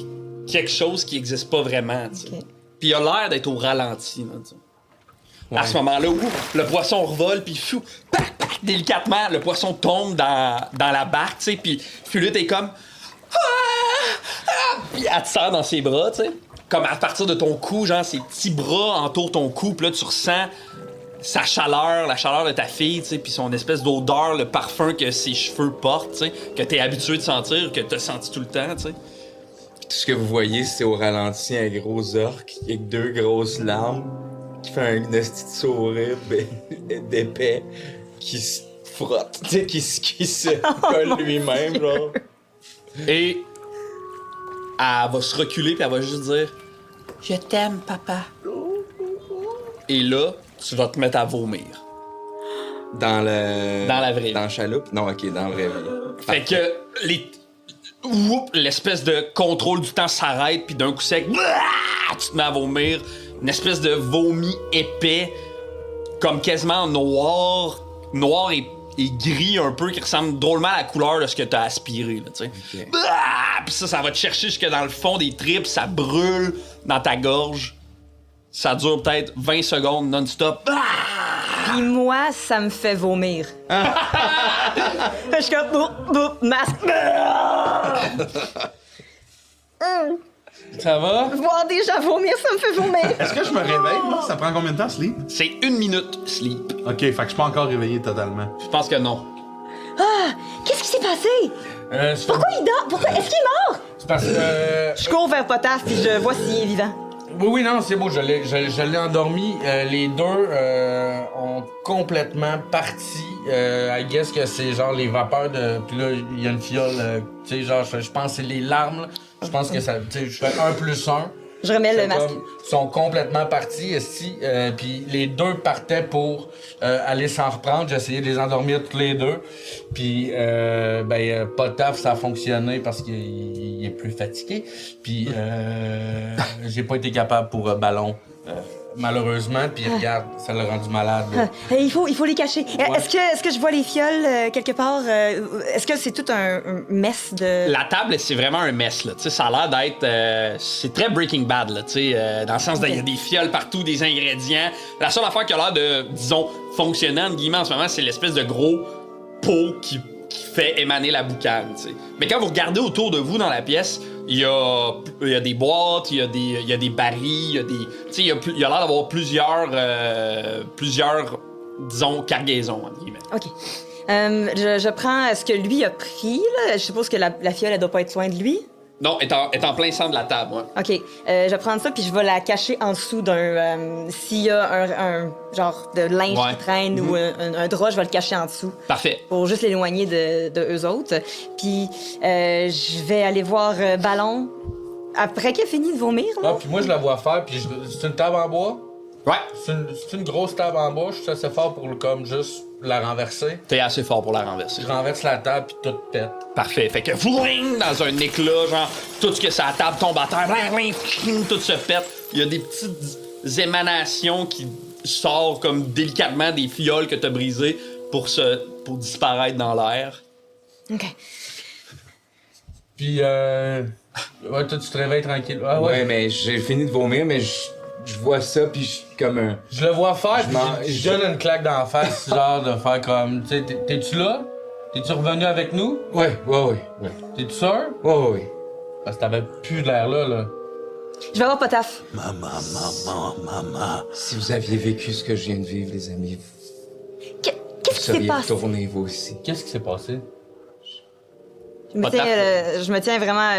quelque chose qui n'existe pas vraiment, tu sais. Ok. Puis il a l'air d'être au ralenti, là, tu sais. À ce moment-là, le poisson revole, puis fou, pac, pac, délicatement, le poisson tombe dans la barque, tu sais, puis Fulute est comme... Puis elle te serre dans ses bras, tu sais. Comme à partir de ton cou, genre, ses petits bras entourent ton cou, puis là, tu ressens sa chaleur, la chaleur de ta fille, tu sais, puis son espèce d'odeur, le parfum que ses cheveux portent, tu sais, que t'es habitué de sentir, que t'as senti tout le temps, tu sais. Tout ce que vous voyez, c'est au ralenti un gros orque avec deux grosses larmes qui fait un petit sourire d'épais qui se frotte, tu sais, qui se colle lui-même, genre. Et elle va se reculer, puis elle va juste dire « Je t'aime, papa. » Et là, tu vas te mettre à vomir. Dans le... Dans la vraie vie. Dans la chaloupe? Non, ok, dans la vraie vie. Fait que l'espèce de contrôle du temps s'arrête, puis d'un coup sec, tu te mets à vomir. Une espèce de vomi épais, comme quasiment noir et gris un peu, qui ressemble drôlement à la couleur de ce que t'as aspiré, là, tu sais. Ok. Puis ça va te chercher jusque dans le fond des tripes, ça brûle dans ta gorge. Ça dure peut-être 20 secondes non-stop. Puis moi, ça me fait vomir. Je suis comme, masque. Ça va? Voir des gens vomir, ça me fait vomir. Est-ce que je me réveille, moi? Ça prend combien de temps, sleep? C'est 1 minute sleep. Ok, fait que je suis pas encore réveillé totalement. Je pense que non. Qu'est-ce qui s'est passé? Pourquoi il dort? Pourquoi? Est-ce qu'il est mort? C'est parce que... Je cours vers Potaf puis je vois s'il est vivant. Oui, non, c'est beau, je l'ai endormi. Les deux ont complètement parti. I guess que c'est genre les vapeurs de... Puis là, il y a une fiole, tu sais, genre, je pense que c'est les larmes, là. Je pense que ça... Tu sais, je fais 1+1. Je remets le masque. Ils sont complètement partis, puis les deux partaient pour aller s'en reprendre. J'ai essayé de les endormir tous les deux. Puis, Potaf, ça a fonctionné parce qu'il est plus fatigué. Puis, j'ai pas été capable pour Ballon, malheureusement. Puis, regarde, ça l'a rendu malade. Il faut les cacher. Est-ce que je vois les fioles quelque part? Est-ce que c'est tout un mess de... La table, c'est vraiment un mess, là. Tu sais, ça a l'air d'être... c'est très Breaking Bad, là, tu sais, dans le sens qu'il y a des fioles partout, des ingrédients. La seule affaire qui a l'air de, disons, fonctionner, entre guillemets, en ce moment, c'est l'espèce de gros pot qui fait émaner la boucane, tu sais. Mais quand vous regardez autour de vous dans la pièce, il y a des boîtes, il y a des barils, il y a des... Tu sais, il y a l'air d'avoir plusieurs, disons, cargaisons, entre guillemets. OK. Je prends ce que lui a pris, là. Je suppose que la fiole, elle doit pas être loin de lui. Non, est en plein centre de la table, ouais. OK. Je vais prendre ça, puis je vais la cacher en dessous d'un... S'il y a un genre de linge Ouais. qui traîne ou un drap, je vais le cacher en dessous. Parfait. Pour juste l'éloigner de eux autres. Puis je vais aller voir Ballon après qu'il a fini de vomir, là. Ah, puis moi, je la vois faire, puis c'est une table en bois. Ouais, C'est une grosse table en bois. Je suis assez fort pour comme juste la renverser. t'es assez fort pour la renverser. Je renverse la table, puis tout pète. Parfait. Fait que fling, dans un éclat, genre, tout ce que ça table tombe à terre, bling, tout se pète. Il y a des petites émanations qui sortent comme délicatement des fioles que t'as brisées pour disparaître dans l'air. OK. Puis, ouais, toi, tu te réveilles tranquille. Ah ouais. Ouais, mais j'ai fini de vomir, mais je vois ça, puis je suis comme un... Je le vois faire, m'en- puis je donne une claque dans la face, genre de faire comme, tu sais, t'es-tu là? T'es-tu revenu avec nous? Ouais. T'es-tu sûr? Ouais. Parce que t'avais plus l'air là. Je vais voir Potaf. Maman. Si vous aviez vécu ce que je viens de vivre, les amis, vous Qu'est-ce qui s'est seriez passé? retournés, vous aussi. Qu'est-ce qui s'est passé? Je me tiens vraiment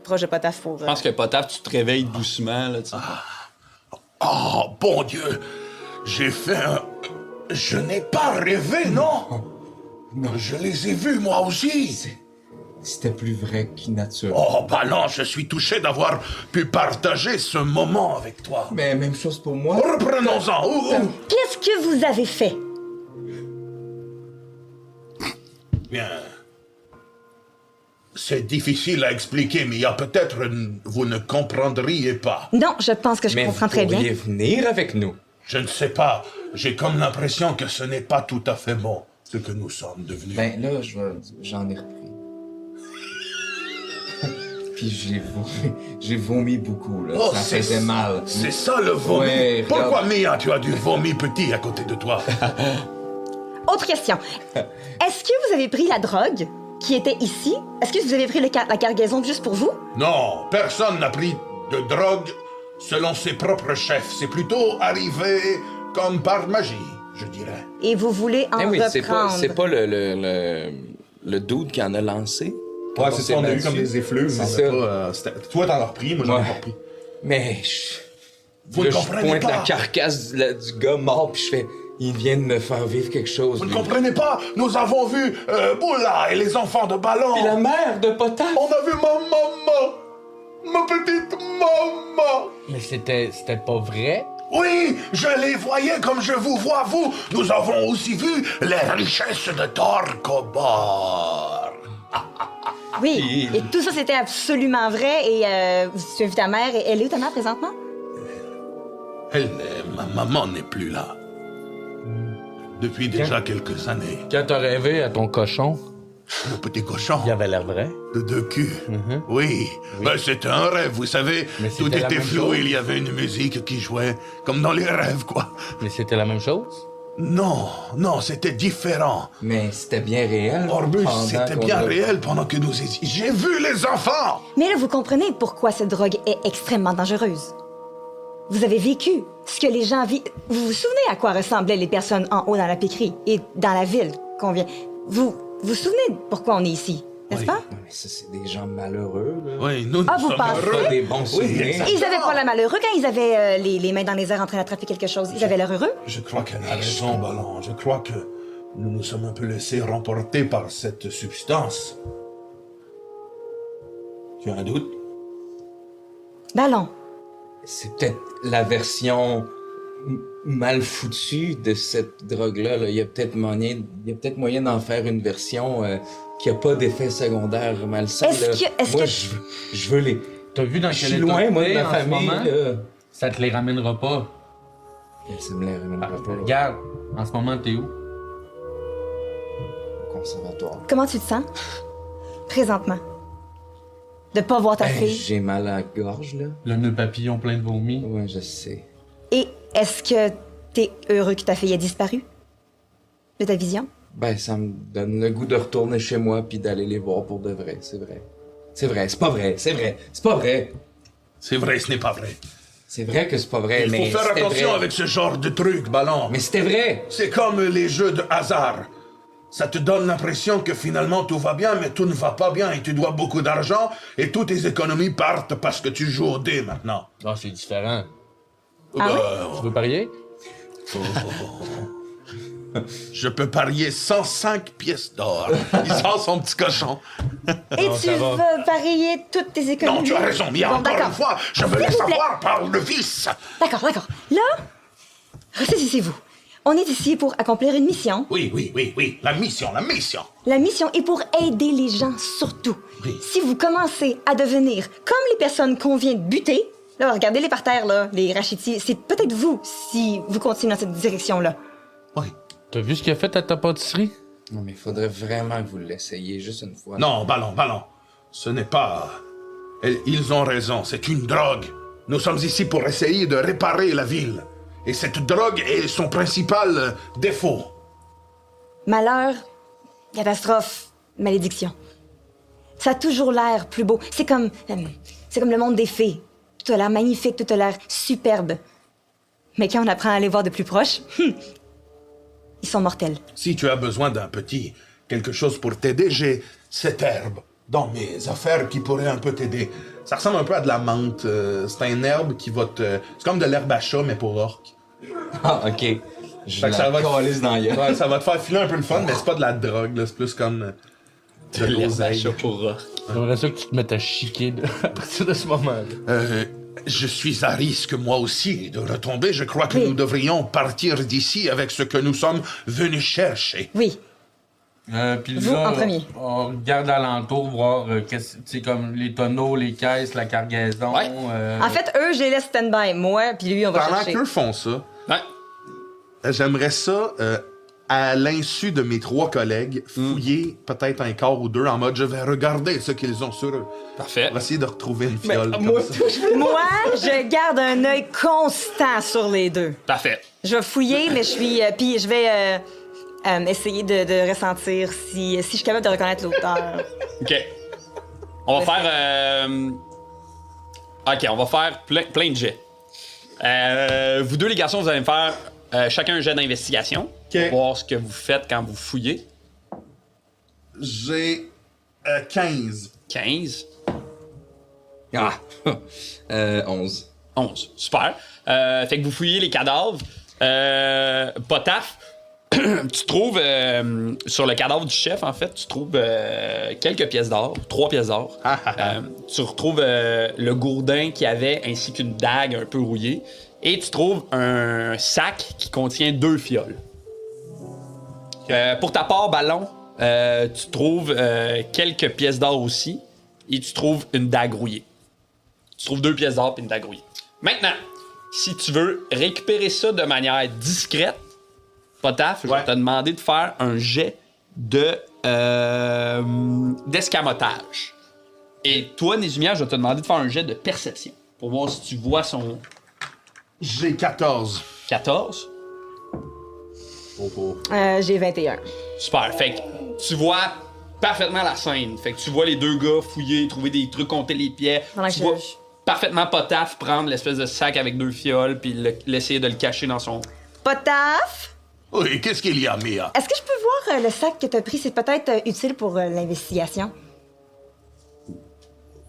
proche de Potaf pour... Je pense que Potaf, tu te réveilles doucement, là, tu sais. Oh, bon Dieu, j'ai fait un... Je n'ai pas rêvé, non? Non. Je les ai vus, moi aussi. C'était plus vrai qu'inaturel. Oh, Ballon, je suis touché d'avoir pu partager ce moment avec toi. Mais même chose pour moi. Reprenons-en. Qu'est-ce que vous avez fait? Bien. C'est difficile à expliquer, mais il y a peut-être... Vous ne comprendriez pas. Non, je pense que je Mais comprends vous très bien. pourriez venir avec nous. Je ne sais pas. J'ai comme l'impression que ce n'est pas tout à fait bon, ce que nous sommes devenus. Ben là, j'en ai repris. Puis j'ai vomi beaucoup, là. Oh, ça c'est- faisait mal. C'est ça le vomi. Ouais, Pourquoi, regarde. Mia, tu as du vomi petit à côté de toi? Autre question. Est-ce que vous avez pris la drogue qui était ici? Est-ce que vous avez pris la cargaison juste pour vous? Non, personne n'a pris de drogue selon ses propres chefs. C'est plutôt arrivé comme par magie, je dirais. Et vous voulez en Eh oui, reprendre? c'est pas le dude qui en a lancé. Ouais, c'est ça, on a eu comme des effluves. C'est mais ça. Toi, t'en as repris, moi, j'en ai Ouais. pas repris. Mais Vous là, ne je comprenez pointe pas. la carcasse du gars mort, puis je fais... Il vient de me faire vivre quelque chose. Vous ne lui. comprenez pas? Nous avons vu Boula et les enfants de Ballon. Et la mère de Potaf. On a vu ma maman. Ma petite maman. Mais c'était pas vrai? Oui, je les voyais comme je vous vois, vous. Nous avons aussi vu les richesses de Torkobor. Oui, et tout ça, c'était absolument vrai. Et tu as vu ta mère, et elle est où ta mère présentement? Ma maman n'est plus là. Depuis déjà quelques années. Quand t'as rêvé à ton cochon, Le petit cochon. il avait l'air vrai. De deux culs. Oui. Ben, c'était un rêve, vous savez. Mais Tout c'était la était même flou chose. et il y avait une musique qui jouait, comme dans les rêves, quoi. Mais c'était la même chose? Non, non, c'était différent. Mais c'était bien réel. Orbus, pendant c'était qu'on bien a- réel pendant que nous étions... J'ai vu les enfants! Mais là, vous comprenez pourquoi cette drogue est extrêmement dangereuse. Vous avez vécu ce que les gens vivent. Vous vous souvenez à quoi ressemblaient les personnes en haut dans la piquerie et dans la ville qu'on vient. Vous vous souvenez de pourquoi on est ici, n'est-ce Oui. pas? Ouais, mais ça, c'est des gens malheureux, là. Oui, nous Ah, vous sommes pensez? heureux. Pas des bons souvenirs. Ils avaient pas l'air malheureux quand ils avaient les mains dans les airs en train d'attraper quelque chose. Ils avaient l'air heureux. Je crois qu'elle a raison, Ballon. Je crois que nous nous sommes un peu laissés remporter par cette substance. Tu as un doute? Ballon. C'est peut-être la version mal foutue de cette drogue-là. Là. Il y a peut-être moyen d'en faire une version qui a pas d'effet secondaire malsain. Moi, je veux les... T'as vu dans Je quel suis état loin, moi, de t'es ma en ce famille, moment? là. Ça te les ramènera pas. Ça me les ramènera pas. Regarde, en ce moment, t'es où? Au conservatoire. Comment tu te sens? Présentement. De pas voir ta fille. J'ai mal à la gorge, là. Le nœud papillon plein de vomi. Ouais, je sais. Et est-ce que t'es heureux que ta fille ait disparu? De ta vision? Ben, ça me donne le goût de retourner chez moi puis d'aller les voir pour de vrai, c'est vrai. C'est vrai, c'est pas vrai, c'est vrai, c'est pas vrai. C'est vrai, ce n'est pas vrai. C'est vrai que c'est pas vrai, Il mais faut faire c'était attention vrai. avec ce genre de truc, Ballon. Mais c'était vrai. C'est comme les jeux de hasard. Ça te donne l'impression que finalement tout va bien, mais tout ne va pas bien et tu dois beaucoup d'argent et toutes tes économies partent parce que tu joues au dé maintenant. Ah, c'est différent. Ah oui? Tu veux parier? Je peux parier 105 pièces d'or. Il sort son petit cochon. Et Non, tu ça va. veux parier toutes tes économies? Non, tu as raison, mais Bon, encore d'accord. une fois, je veux S'il les vous plaît. savoir par le vice. D'accord, d'accord. Là, ressaisissez-vous. On est ici pour accomplir une mission. Oui, la mission. La mission est pour aider les gens, surtout. Oui. Si vous commencez à devenir comme les personnes qu'on vient de buter, là, regardez-les par terre, là, les rachitis, c'est peut-être vous si vous continuez dans cette direction-là. Oui. T'as vu ce qu'il a fait à ta pâtisserie? Non, mais il faudrait vraiment que vous l'essayiez juste une fois. Non, Ballon. Ce n'est pas... Ils ont raison, c'est une drogue. Nous sommes ici pour essayer de réparer la ville. Et cette drogue est son principal défaut. Malheur, catastrophe, malédiction. Ça a toujours l'air plus beau. C'est comme le monde des fées. Tout a l'air magnifique, tout a l'air superbe. Mais quand on apprend à les voir de plus proche, ils sont mortels. Si tu as besoin d'un petit quelque chose pour t'aider, j'ai cette herbe dans mes affaires qui pourrait un peu t'aider. Ça ressemble un peu à de la menthe. C'est une herbe qui va te... C'est comme de l'herbe à chat, mais pour orque. Ah, OK. Je Fait que ça la va te- calisse dans la gueule. Ouais, ça va te faire filer un peu le fun, mais c'est pas de la drogue, là. C'est plus comme de l'oseille. J'aimerais ça que tu te mettes à chiquer à partir de ce moment-là. Je suis à risque, moi aussi, de retomber. Je crois que Oui. nous devrions partir d'ici avec ce que nous sommes venus chercher. Oui. Puis Vous, là, en premier. on regarde alentour, voir qu'est-ce, tu sais, comme les tonneaux, les caisses, la cargaison. Ouais. En fait, eux, je les laisse stand-by. Moi, puis lui, on va Pendant chercher. qu'eux font ça, Ouais. j'aimerais ça, à l'insu de mes 3 collègues, fouiller peut-être un quart ou 2 en mode je vais regarder ce qu'ils ont sur eux. Parfait. On va essayer de retrouver une fiole comme Moi, ça. Moi, je garde un œil constant sur les deux. Parfait. Je vais fouiller, mais je suis... puis je vais essayer de ressentir si je suis capable de reconnaître l'auteur. OK. On va faire... OK, on va faire plein de jets. Vous deux, les garçons, vous allez me faire chacun un jet d'investigation. OK. Pour voir ce que vous faites quand vous fouillez. J'ai 15. 15. Ah! 11. 11. Super. Fait que vous fouillez les cadavres. Potaf, tu trouves sur le cadavre du chef, en fait, tu trouves quelques pièces d'or, 3 pièces d'or. Tu retrouves le gourdin qu'il y avait ainsi qu'une dague un peu rouillée. Et tu trouves un sac qui contient 2 fioles. Pour ta part, Ballon, Tu trouves quelques pièces d'or aussi. Et tu trouves une dague rouillée. Tu trouves 2 pièces d'or et une dague rouillée. Maintenant, si tu veux récupérer ça de manière discrète, Potaf, je vais te demander de faire un jet d'escamotage. Et toi, Nézumia, je vais te demander de faire un jet de perception. Pour voir si tu vois son... J'ai 14. 14. J'ai 21. Super. Fait que tu vois parfaitement la scène. Fait que tu vois les 2 gars fouiller, trouver des trucs, compter les pieds. Pendant que Tu vois parfaitement Potaf prendre l'espèce de sac avec 2 fioles puis l'essayer de le cacher dans son... Potaf! Oui, qu'est-ce qu'il y a, Mia? Est-ce que je peux voir le sac que t'as pris? C'est peut-être utile pour l'investigation.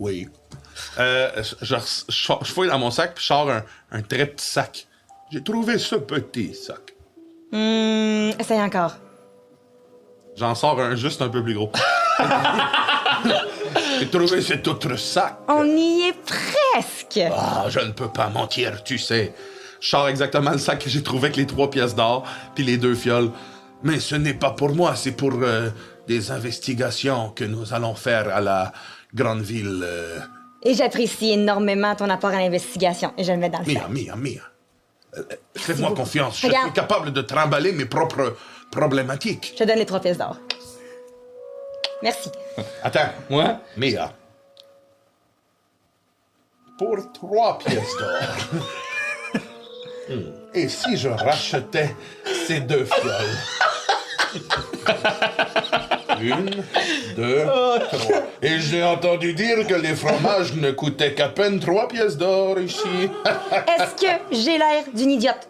Oui. Je fouille dans mon sac puis je sors un très petit sac. J'ai trouvé ce petit sac. Essaye encore. J'en sors un juste un peu plus gros. J'ai trouvé cet autre sac. On y est presque! Ah, je ne peux pas mentir, tu sais. Je sors exactement le sac que j'ai trouvé avec les 3 pièces d'or puis les 2 fioles. Mais ce n'est pas pour moi, c'est pour des investigations que nous allons faire à la grande ville. Et j'apprécie énormément ton apport à l'investigation. Et je le mets dans le sac. Mia. Fais-moi beaucoup. confiance, je Regarde. suis capable de trimballer mes propres problématiques. Je te donne les 3 pièces d'or. Merci. Attends, Moi? Mia. Pour 3 pièces d'or. Et si je rachetais ces 2 fioles? 1, 2, 3. Et j'ai entendu dire que les fromages ne coûtaient qu'à peine 3 pièces d'or ici. Est-ce que j'ai l'air d'une idiote?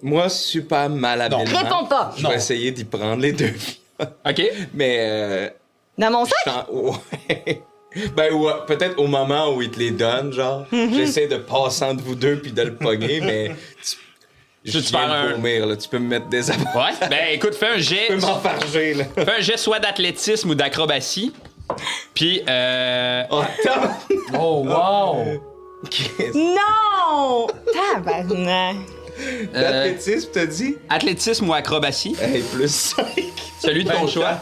Moi, super malhabilement. Réponds pas! Je vais essayer d'y prendre les 2. OK? Mais Dans mon sac? ouais. Ben ouais, peut-être au moment où il te les donne, genre. J'essaie de passer entre vous deux puis de le pogner, mais je tu faire viens de un- vomir, là. Tu peux me mettre des avantages. Ouais. Ben écoute, fais un jet. Tu peux m'enfarger, là. Fais un jet soit d'athlétisme ou d'acrobatie. Puis, Oh, attends! Oh, wow! Non! Tabarnak! L'athlétisme, t'as dit? athlétisme ou acrobatie, Hey, plus 5. celui de ton choix.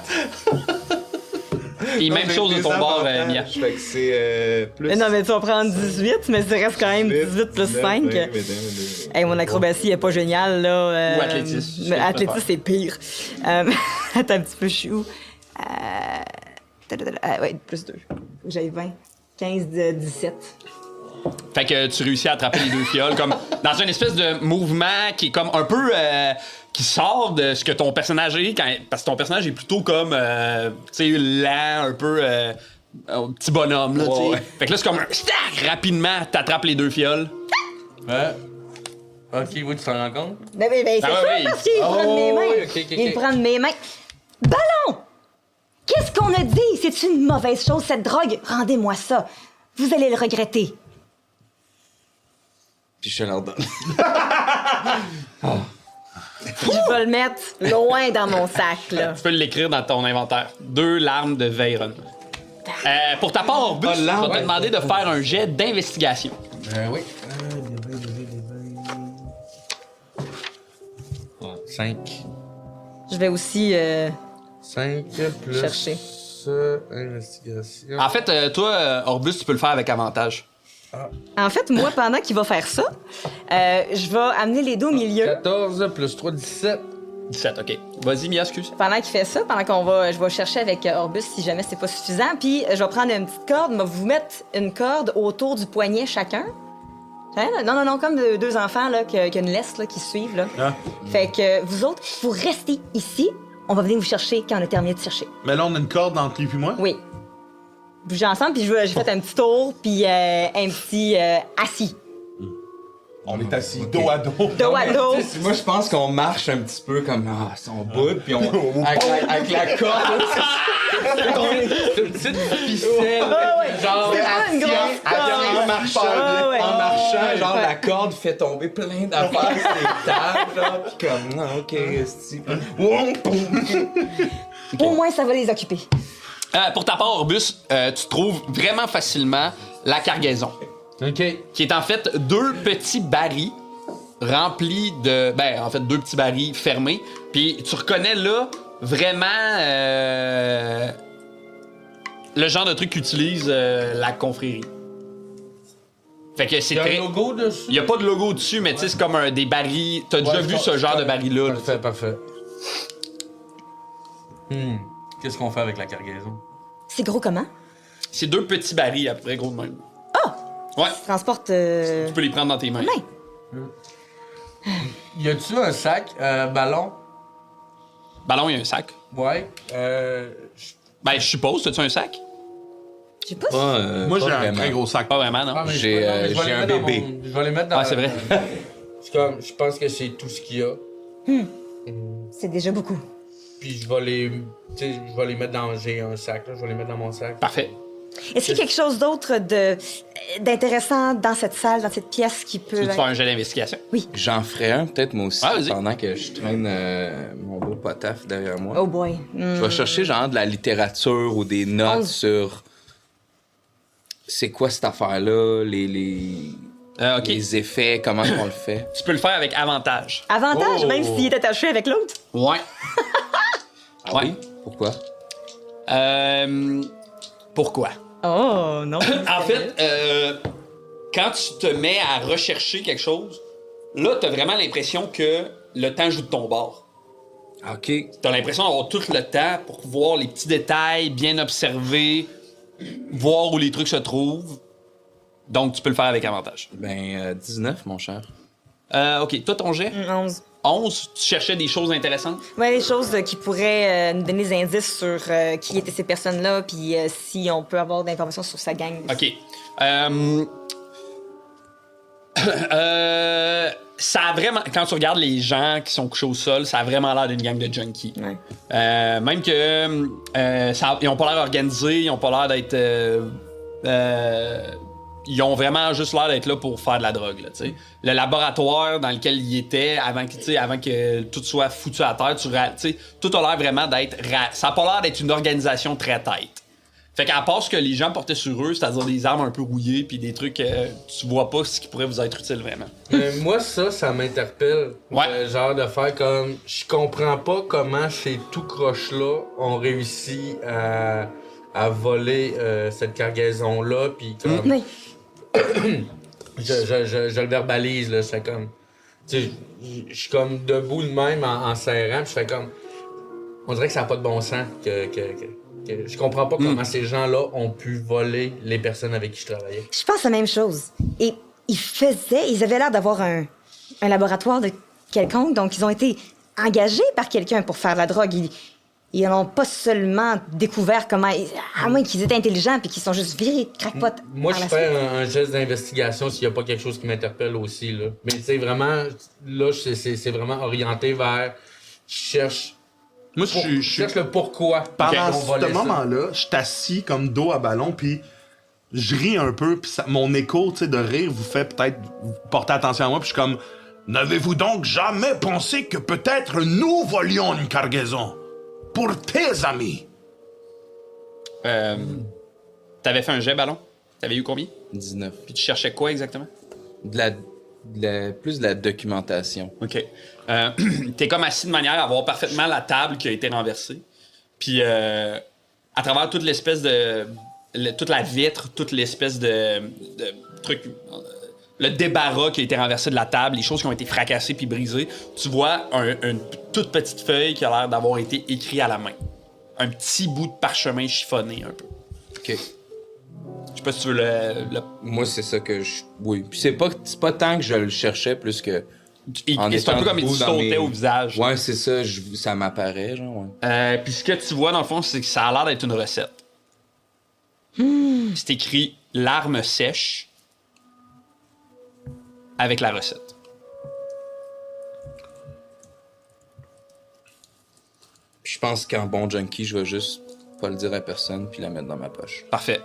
Et même chose de ton bord, Mia. Fait que c'est plus. Non, mais tu vas prendre 18, mais ça reste quand même 18 plus 5. Hey, mon acrobatie est pas géniale, là. Ou athlétisme, Mais athlétisme, c'est pire. Attends un petit peu, je suis où? Ouais, plus 2. J'avais 20. 15, 17. Fait que tu réussis à attraper les 2 fioles comme dans une espèce de mouvement qui est comme un peu qui sort de ce que ton personnage est parce que ton personnage est plutôt comme tu sais lent, un peu un petit bonhomme là, tu sais. Ouais. Fait que là c'est comme un stack, rapidement t'attrapes les 2 fioles. Ok, oui, tu t'en rends compte? Ben, c'est Ah ça, oui. parce qu'il prend de mes mains. oui, ok. Il prend de mes mains. Ballon! Qu'est-ce qu'on a dit? C'est une mauvaise chose, cette drogue? Rendez-moi ça. Vous allez le regretter. Puis je te leur donne. Je vais le mettre loin dans mon sac, là. Tu peux l'écrire dans ton inventaire. 2 larmes de Veyron. Pour ta part, Orbus, je vais te demander de faire un jet d'investigation. Oui. 5. Je vais aussi... 5 plus... Chercher. Investigation. En fait, toi, Orbus, tu peux le faire avec avantage. En fait, moi, pendant qu'il va faire ça, je vais amener les deux au milieu. 14 plus 3, 17. 17, OK. Vas-y, Mia, excuse. Pendant qu'il fait ça, je vais chercher avec Orbus si jamais c'est pas suffisant. Puis je vais prendre une petite corde, je vais vous mettre une corde autour du poignet chacun. Hein? Non, comme 2 enfants là, qui ont une laisse là, qui se suivent. Là. Ah. Fait que vous autres, vous restez ici. On va venir vous chercher quand on a terminé de chercher. Mais là, on a une corde entre lui et moi. Oui. Bougez ensemble, puis j'ai fait un petit tour, puis un petit assis. On est assis dos à dos. Dos à dos. Moi, je pense qu'on marche un petit peu comme son bout, puis on. Avec la corde. Une petite ficelle. Genre, c'est pas une grosse corde. En marchant, Ah ouais. en marchant, genre Ouais. la corde fait tomber plein d'affaires sur les tables, genre, pis comme, non, ok, esti. Au moins, ça va les occuper. Pour ta part, Orbus, tu trouves vraiment facilement la cargaison. Ok. Qui est en fait 2 petits barils remplis de... Ben, en fait, 2 petits barils fermés. Puis tu reconnais là vraiment le genre de truc qu'utilise la confrérie. Fait que c'est Il y a très... un logo dessus? Il y a pas de logo dessus, mais tu sais, c'est comme des barils. T'as déjà vu ce genre de baril-là. Là, Parfait. Qu'est-ce qu'on fait avec la cargaison? C'est gros comment? C'est 2 petits barils à peu près gros de même. Ouais, Transporte. tu peux les prendre dans tes mains. Y a-tu un sac, ballon? Ballon, il y a un sac. Ouais. Ben, je suppose, t'as-tu un sac? Je sais pas. Moi, j'ai pas un vraiment. très gros sac. Pas vraiment, non? mais J'ai, non, mais je vais j'ai les un mettre dans bébé. je vais les mettre dans. Ah, c'est vrai. C'est comme, je pense que c'est tout ce qu'il y a. C'est déjà beaucoup. Puis je vais les, tu sais, je vais les mettre dans, j'ai un sac là, je vais les mettre dans mon sac. Parfait. Est-ce qu'il y a quelque chose d'autre d'intéressant dans cette salle, dans cette pièce qui Tu peut. veux faire un jet d'investigation? J'en ferai un, peut-être moi aussi, Ah, vas-y. pendant que je traîne mon beau potaf derrière moi. Oh boy. Je vais chercher genre de la littérature ou des notes 11. sur c'est quoi cette affaire-là, OK. les effets, comment on le fait. Tu peux le faire avec avantage. Avantage, Oh. même s'il est attaché avec l'autre. Ouais. Ah oui? Pourquoi? Pourquoi? Oh, non. En fait, quand tu te mets à rechercher quelque chose, là, t'as vraiment l'impression que le temps joue de ton bord. OK. T'as l'impression d'avoir tout le temps pour voir les petits détails, bien observer, voir où les trucs se trouvent. Donc, tu peux le faire avec avantage. Ben, 19, mon cher. OK, toi, ton jet? 11. 11, tu cherchais des choses intéressantes? Ouais, les choses qui pourraient nous donner des indices sur qui étaient ces personnes-là, puis si on peut avoir d'informations sur sa gang. OK. Ça a vraiment... Quand tu regardes les gens qui sont couchés au sol, ça a vraiment l'air d'une gang de junkies. Ouais. Même que... ils ont pas l'air organisés, ils ont pas l'air d'être... ils ont vraiment juste l'air d'être là pour faire de la drogue, là, tu sais. Le laboratoire dans lequel ils étaient, avant que tout soit foutu à terre, tu sais, tout a l'air vraiment d'être... Ça a pas l'air d'être une organisation très tight. Fait qu'à part ce que les gens portaient sur eux, c'est-à-dire des armes un peu rouillées puis des trucs tu vois pas ce qui pourrait vous être utile vraiment. Moi, ça m'interpelle. Ouais. Genre de faire comme. Je comprends pas comment ces tout croches-là ont réussi à voler cette cargaison-là. Puis comme. Oui. Je le verbalise, là. C'est comme. Tu sais, je suis comme debout de même en serrant. Puis je fais comme. On dirait que ça n'a pas de bon sens. Que je comprends pas comment ces gens-là ont pu voler les personnes avec qui je travaillais. Je pense la même chose. Et ils avaient l'air d'avoir un laboratoire de quelconque, donc ils ont été engagés par quelqu'un pour faire de la drogue. Ils n'ont pas seulement découvert comment... À moins qu'ils étaient intelligents puis qu'ils sont juste virés crackpot. Moi, par je la fais suite. un geste d'investigation s'il n'y a pas quelque chose qui m'interpelle aussi, là. Mais c'est vraiment... Là, c'est vraiment orienté vers... Je cherche... Moi, Je cherche le pourquoi. Pendant on volait ce ça. moment-là, je suis assis comme dos à ballon, puis je ris un peu, puis mon écho, tu sais, de rire vous fait peut-être porter attention à moi, puis je suis comme « N'avez-vous donc jamais pensé que peut-être nous volions une cargaison pour tes amis? T'avais fait un jet ballon? T'avais eu combien? 19. Puis tu cherchais quoi exactement? Plus de la documentation. OK. T'es comme assis de manière à voir parfaitement la table qui a été renversée. Puis à travers toute l'espèce de... toute la vitre, toute l'espèce de truc... le débarras qui a été renversé de la table, les choses qui ont été fracassées puis brisées, tu vois une toute petite feuille qui a l'air d'avoir été écrite à la main. Un petit bout de parchemin chiffonné un peu. OK. Je sais pas si tu veux le... Moi, c'est ça que je... Oui. Puis c'est pas tant que je le cherchais, plus que... C'est un peu comme il te sautait au visage. Ouais, c'est ça. Ça m'apparaît, genre, ouais. Puis ce que tu vois, dans le fond, c'est que ça a l'air d'être une recette. C'est écrit « l'arme sèche » avec la recette. Puis je pense qu'en bon junkie, je vais juste pas le dire à personne puis la mettre dans ma poche. Parfait.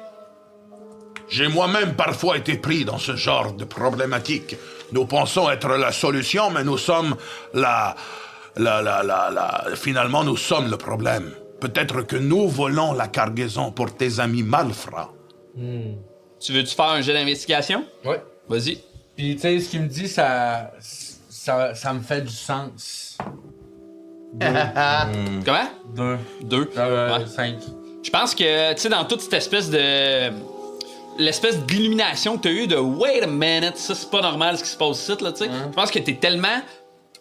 J'ai moi-même parfois été pris dans ce genre de problématique. Nous pensons être la solution, mais nous sommes finalement, nous sommes le problème. Peut-être que nous volons la cargaison pour tes amis malfrats. Tu veux-tu faire un jet d'investigation? Ouais. Vas-y. Puis, tu sais, ce qu'il me dit, ça me fait du sens. Comment? 2. 2. Ouais. 5. Je pense que, tu sais, dans toute cette espèce de... L'espèce d'illumination que t'as eu de « Wait a minute, ça c'est pas normal ce qui se passe ici, là, tu sais. Je pense que t'es tellement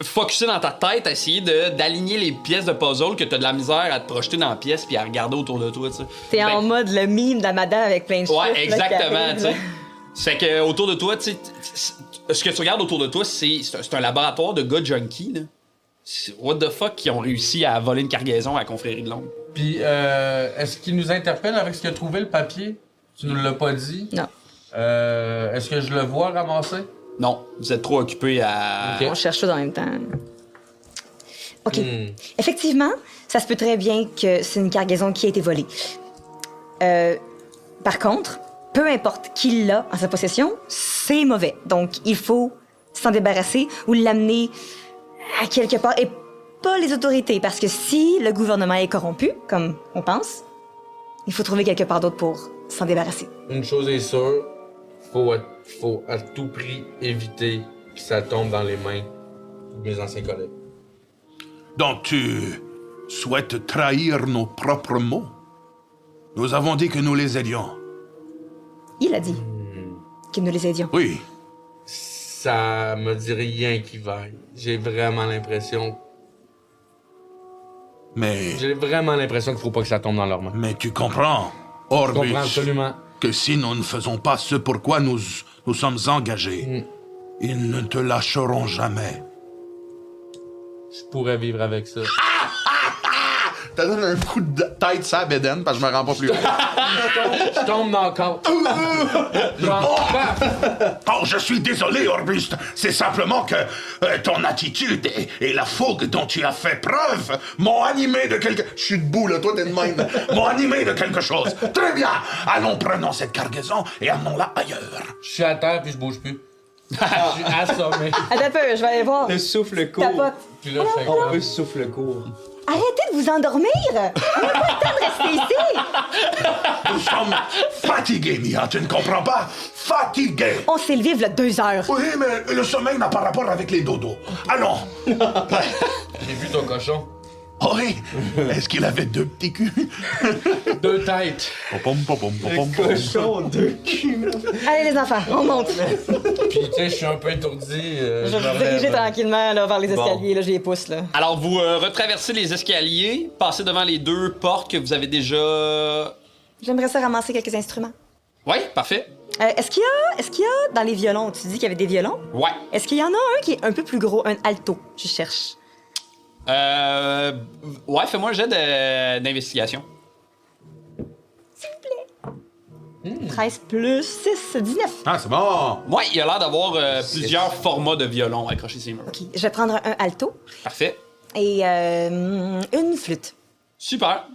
focusé dans ta tête à essayer d'aligner les pièces de puzzle que t'as de la misère à te projeter dans la pièce puis à regarder autour de toi, tu sais. T'es en mode le mime de la madame avec plein de chiffres. Ouais, là, qui exactement, arrivent, tu là. sais. C'est que autour de toi, tu sais, ce que tu regardes autour de toi, c'est un laboratoire de gars junkies, là. What the fuck, qui ont réussi à voler une cargaison à la confrérie de l'ombre. Puis, est-ce qu'il nous interpelle avec ce qu'il a trouvé, le papier? Tu nous l'as pas dit? Non. Est-ce que je le vois ramasser? Non, vous êtes trop occupés à... Ok. On cherche tout en même temps. OK. Effectivement, ça se peut très bien que c'est une cargaison qui a été volée. Par contre, peu importe qui l'a en sa possession, c'est mauvais. Donc, il faut s'en débarrasser ou l'amener à quelque part. Et pas les autorités, parce que si le gouvernement est corrompu, comme on pense, il faut trouver quelque part d'autre pour s'en débarrasser. Une chose est sûre, faut à tout prix éviter que ça tombe dans les mains de mes anciens collègues. Donc tu souhaites trahir nos propres mots? Nous avons dit que nous les aidions. Il a dit que nous les aidions. Oui, Ça me dit rien qui vaille. J'ai vraiment l'impression mais qu'il faut pas que ça tombe dans leurs mains. tu comprends, Je Orbus, comprends absolument. que si nous ne faisons pas ce pour quoi nous sommes engagés, ils ne te lâcheront jamais. Je pourrais vivre avec ça. T'as donné un coup de tête ça à Beden, parce que je me rends pas plus loin. Je tombe dans le corps. Genre, paf! Oh, je suis désolé, Orbuste. C'est simplement que ton attitude et la fougue dont tu as fait preuve m'ont animé de quelque... Je suis debout, là, toi, t'es de même. M'ont animé de quelque chose. Très bien. Allons, prenons cette cargaison et amenons-la ailleurs. Je suis à terre puis je bouge plus. Je suis assommé. Attends un peu, je vais aller voir. Le souffle court. Tapote. Puis là, je fais On comme... veut souffle court. Arrêtez de vous endormir! On n'a pas le temps de rester ici! Nous sommes fatigués, Mia, tu ne comprends pas? Fatigués. On s'est levé il y a 2 heures. Oui, mais le sommeil n'a pas rapport avec les dodos. Allons. J'ai vu ton cochon. Oh oui. Est-ce qu'il avait 2 petits culs? 2 têtes. Cochon de cul. Allez les enfants, on monte. Puis tu sais, je suis un peu étourdi. Je vais me diriger tranquillement là, vers les escaliers, là, je les pousse. Là. Alors, vous retraversez les escaliers, passez devant les 2 portes que vous avez déjà... J'aimerais ça ramasser quelques instruments. Oui, parfait. Est-ce qu'il y a dans les violons, tu dis qu'il y avait des violons? Ouais. Est-ce qu'il y en a un qui est un peu plus gros, un alto? Je cherche. Ouais, fais-moi un jet d'investigation. 13 plus 6, 19. Ah, c'est bon! Ouais, il a l'air d'avoir plusieurs formats de violon accrochés sur les murs. OK, je vais prendre un alto Parfait. et une flûte. Super.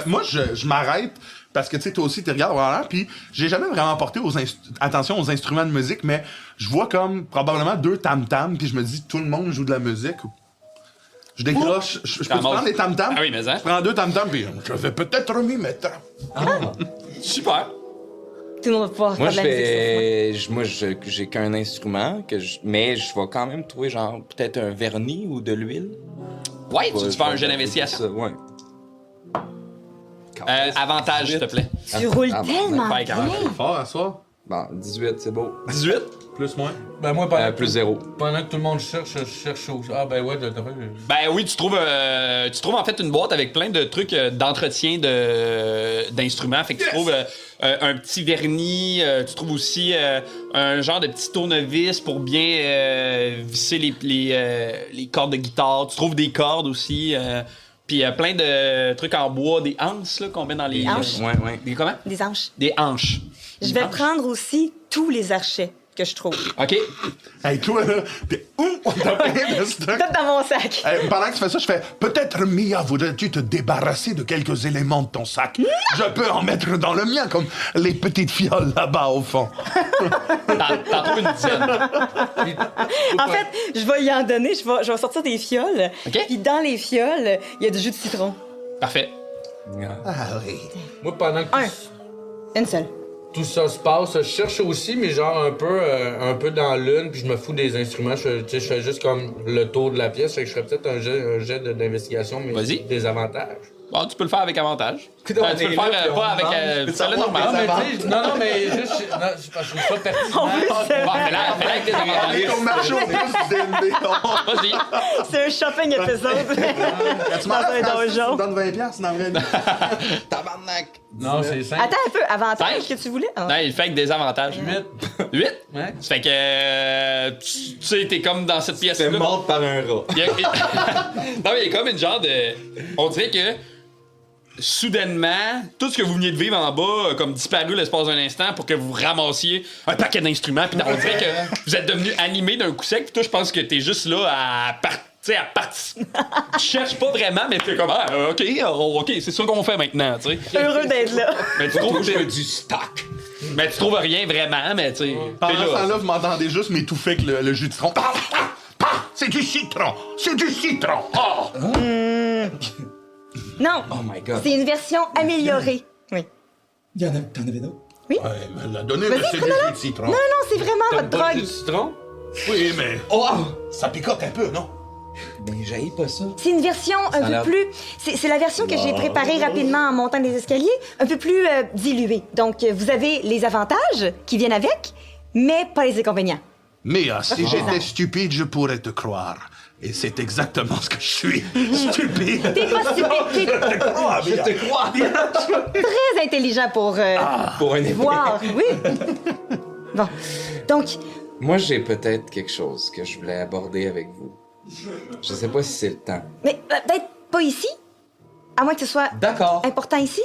Moi, je m'arrête parce que, tu sais, toi aussi, tu regardes vraiment, puis j'ai jamais vraiment porté attention aux instruments de musique, mais je vois comme probablement 2 tam-tams, puis je me dis, tout le monde joue de la musique. Je décroche. Je peux prendre les tam-tams? Ah oui, mais hein? Je prends 2 tam-tams, puis je vais peut-être m'y mettre. Super. Tout le monde va pouvoir Moi, faire de la musique. Moi, j'ai qu'un instrument, mais je vais quand même trouver, genre, peut-être un vernis ou de l'huile. Ouais, tu Ouais, fais un je jet vais d'investigation. ça, ouais. Avantage, s'il te plaît. Tu roules Ah, bon, tellement pas bien. Fort à soi. Bon, 18, c'est beau. 18. Plus, moins. Ben moi, Plus 0. pendant que tout le monde cherche, je cherche au... Ah ben ouais, t'as fait... Ben oui, tu trouves en fait une boîte avec plein de trucs d'entretien d'instruments. Fait que tu trouves un petit vernis, tu trouves aussi un genre de petit tournevis pour bien visser les cordes de guitare. Tu trouves des cordes aussi. Puis plein de trucs en bois, des anses là, qu'on met dans les... Des hanches? Ouais. Des comment? Des hanches. Des hanches. Je vais prendre aussi tous les archets que je trouve. OK. Hey, toi, là, t'es où? On t'a plein de stock. Tout dans mon sac. Hey, pendant que tu fais ça, je fais peut-être, Mia, voudrais-tu te débarrasser de quelques éléments de ton sac? Je peux en mettre dans le mien, comme les petites fioles là-bas au fond. T'en trouves une dizaine. En fait, je vais y en donner. Je vais sortir des fioles. OK. Puis dans les fioles, il y a du jus de citron. Parfait. Ah oui. Moi, pendant que... Un. Une seule. tout ça se passe. Je cherche aussi, mais genre un peu dans l'une, puis je me fous des instruments. Je fais juste comme le tour de la pièce. Fait que je ferais peut-être un jet d'investigation, mais Vas-y. des avantages. Bon, tu peux le faire avec avantage. Tu on peux est le là, faire puis on pas avec demande. ça normal. Non, mais tu sais, non, mais juste, non, je trouve pas pertinent. Bon, fais-la avec tes Allez, avantages. on marche au D&D. Vas-y. C'est un shopping épisode. Tu Dans un donjon. donnes 20$ dans la vraie vie. Tabarnak! Non, c'est simple. Attends un peu, avantage Cinq. que tu voulais? Ah. Non, il fait avec des avantages. 8? Ouais. Ça fait que. Tu sais, t'es comme dans cette pièce-là. C'est mort par un rat. Il y a... non, mais il y a comme une genre de. On dirait que. Soudainement, tout ce que vous veniez de vivre en bas a comme disparu l'espace d'un instant pour que vous ramassiez un paquet d'instruments. Puis on dirait que vous êtes devenu animé d'un coup sec. Puis toi, je pense que t'es juste là à participer. Tu cherches pas vraiment, mais t'es comme, OK, c'est ça qu'on fait maintenant, tu sais. Heureux d'être là. Mais tu trouves, Je veux du stock. mais tu trouves rien vraiment, mais tu sais. Pendant t'es ce là. temps-là, vous m'entendez juste m'étouffer avec le jus de citron. C'est du citron! C'est du citron! Non, Oh my god. c'est une version améliorée. Oui. T'en avais d'autres? Ouais, me l'a donné, mais c'est du jus de citron. Non, non, c'est vraiment votre Pas drogue. du citron? Oui, mais Oh! ça picote un peu, non? Ben, j'haïs pas ça. C'est une version a un l'air- peu plus... C'est la version que j'ai préparée rapidement en montant les escaliers, un peu plus diluée. Donc, vous avez les avantages qui viennent avec, mais pas les inconvénients. Mais si j'étais stupide, je pourrais te croire. Et c'est exactement ce que je suis. Stupide. T'es pas stupide, t'es Je te crois! très intelligent pour Pour un voir. Oui. Bon, donc, Moi, j'ai peut-être quelque chose que je voulais aborder avec vous. Je sais pas si c'est le temps. mais peut-être pas ici, à moins que ce soit D'accord. important ici.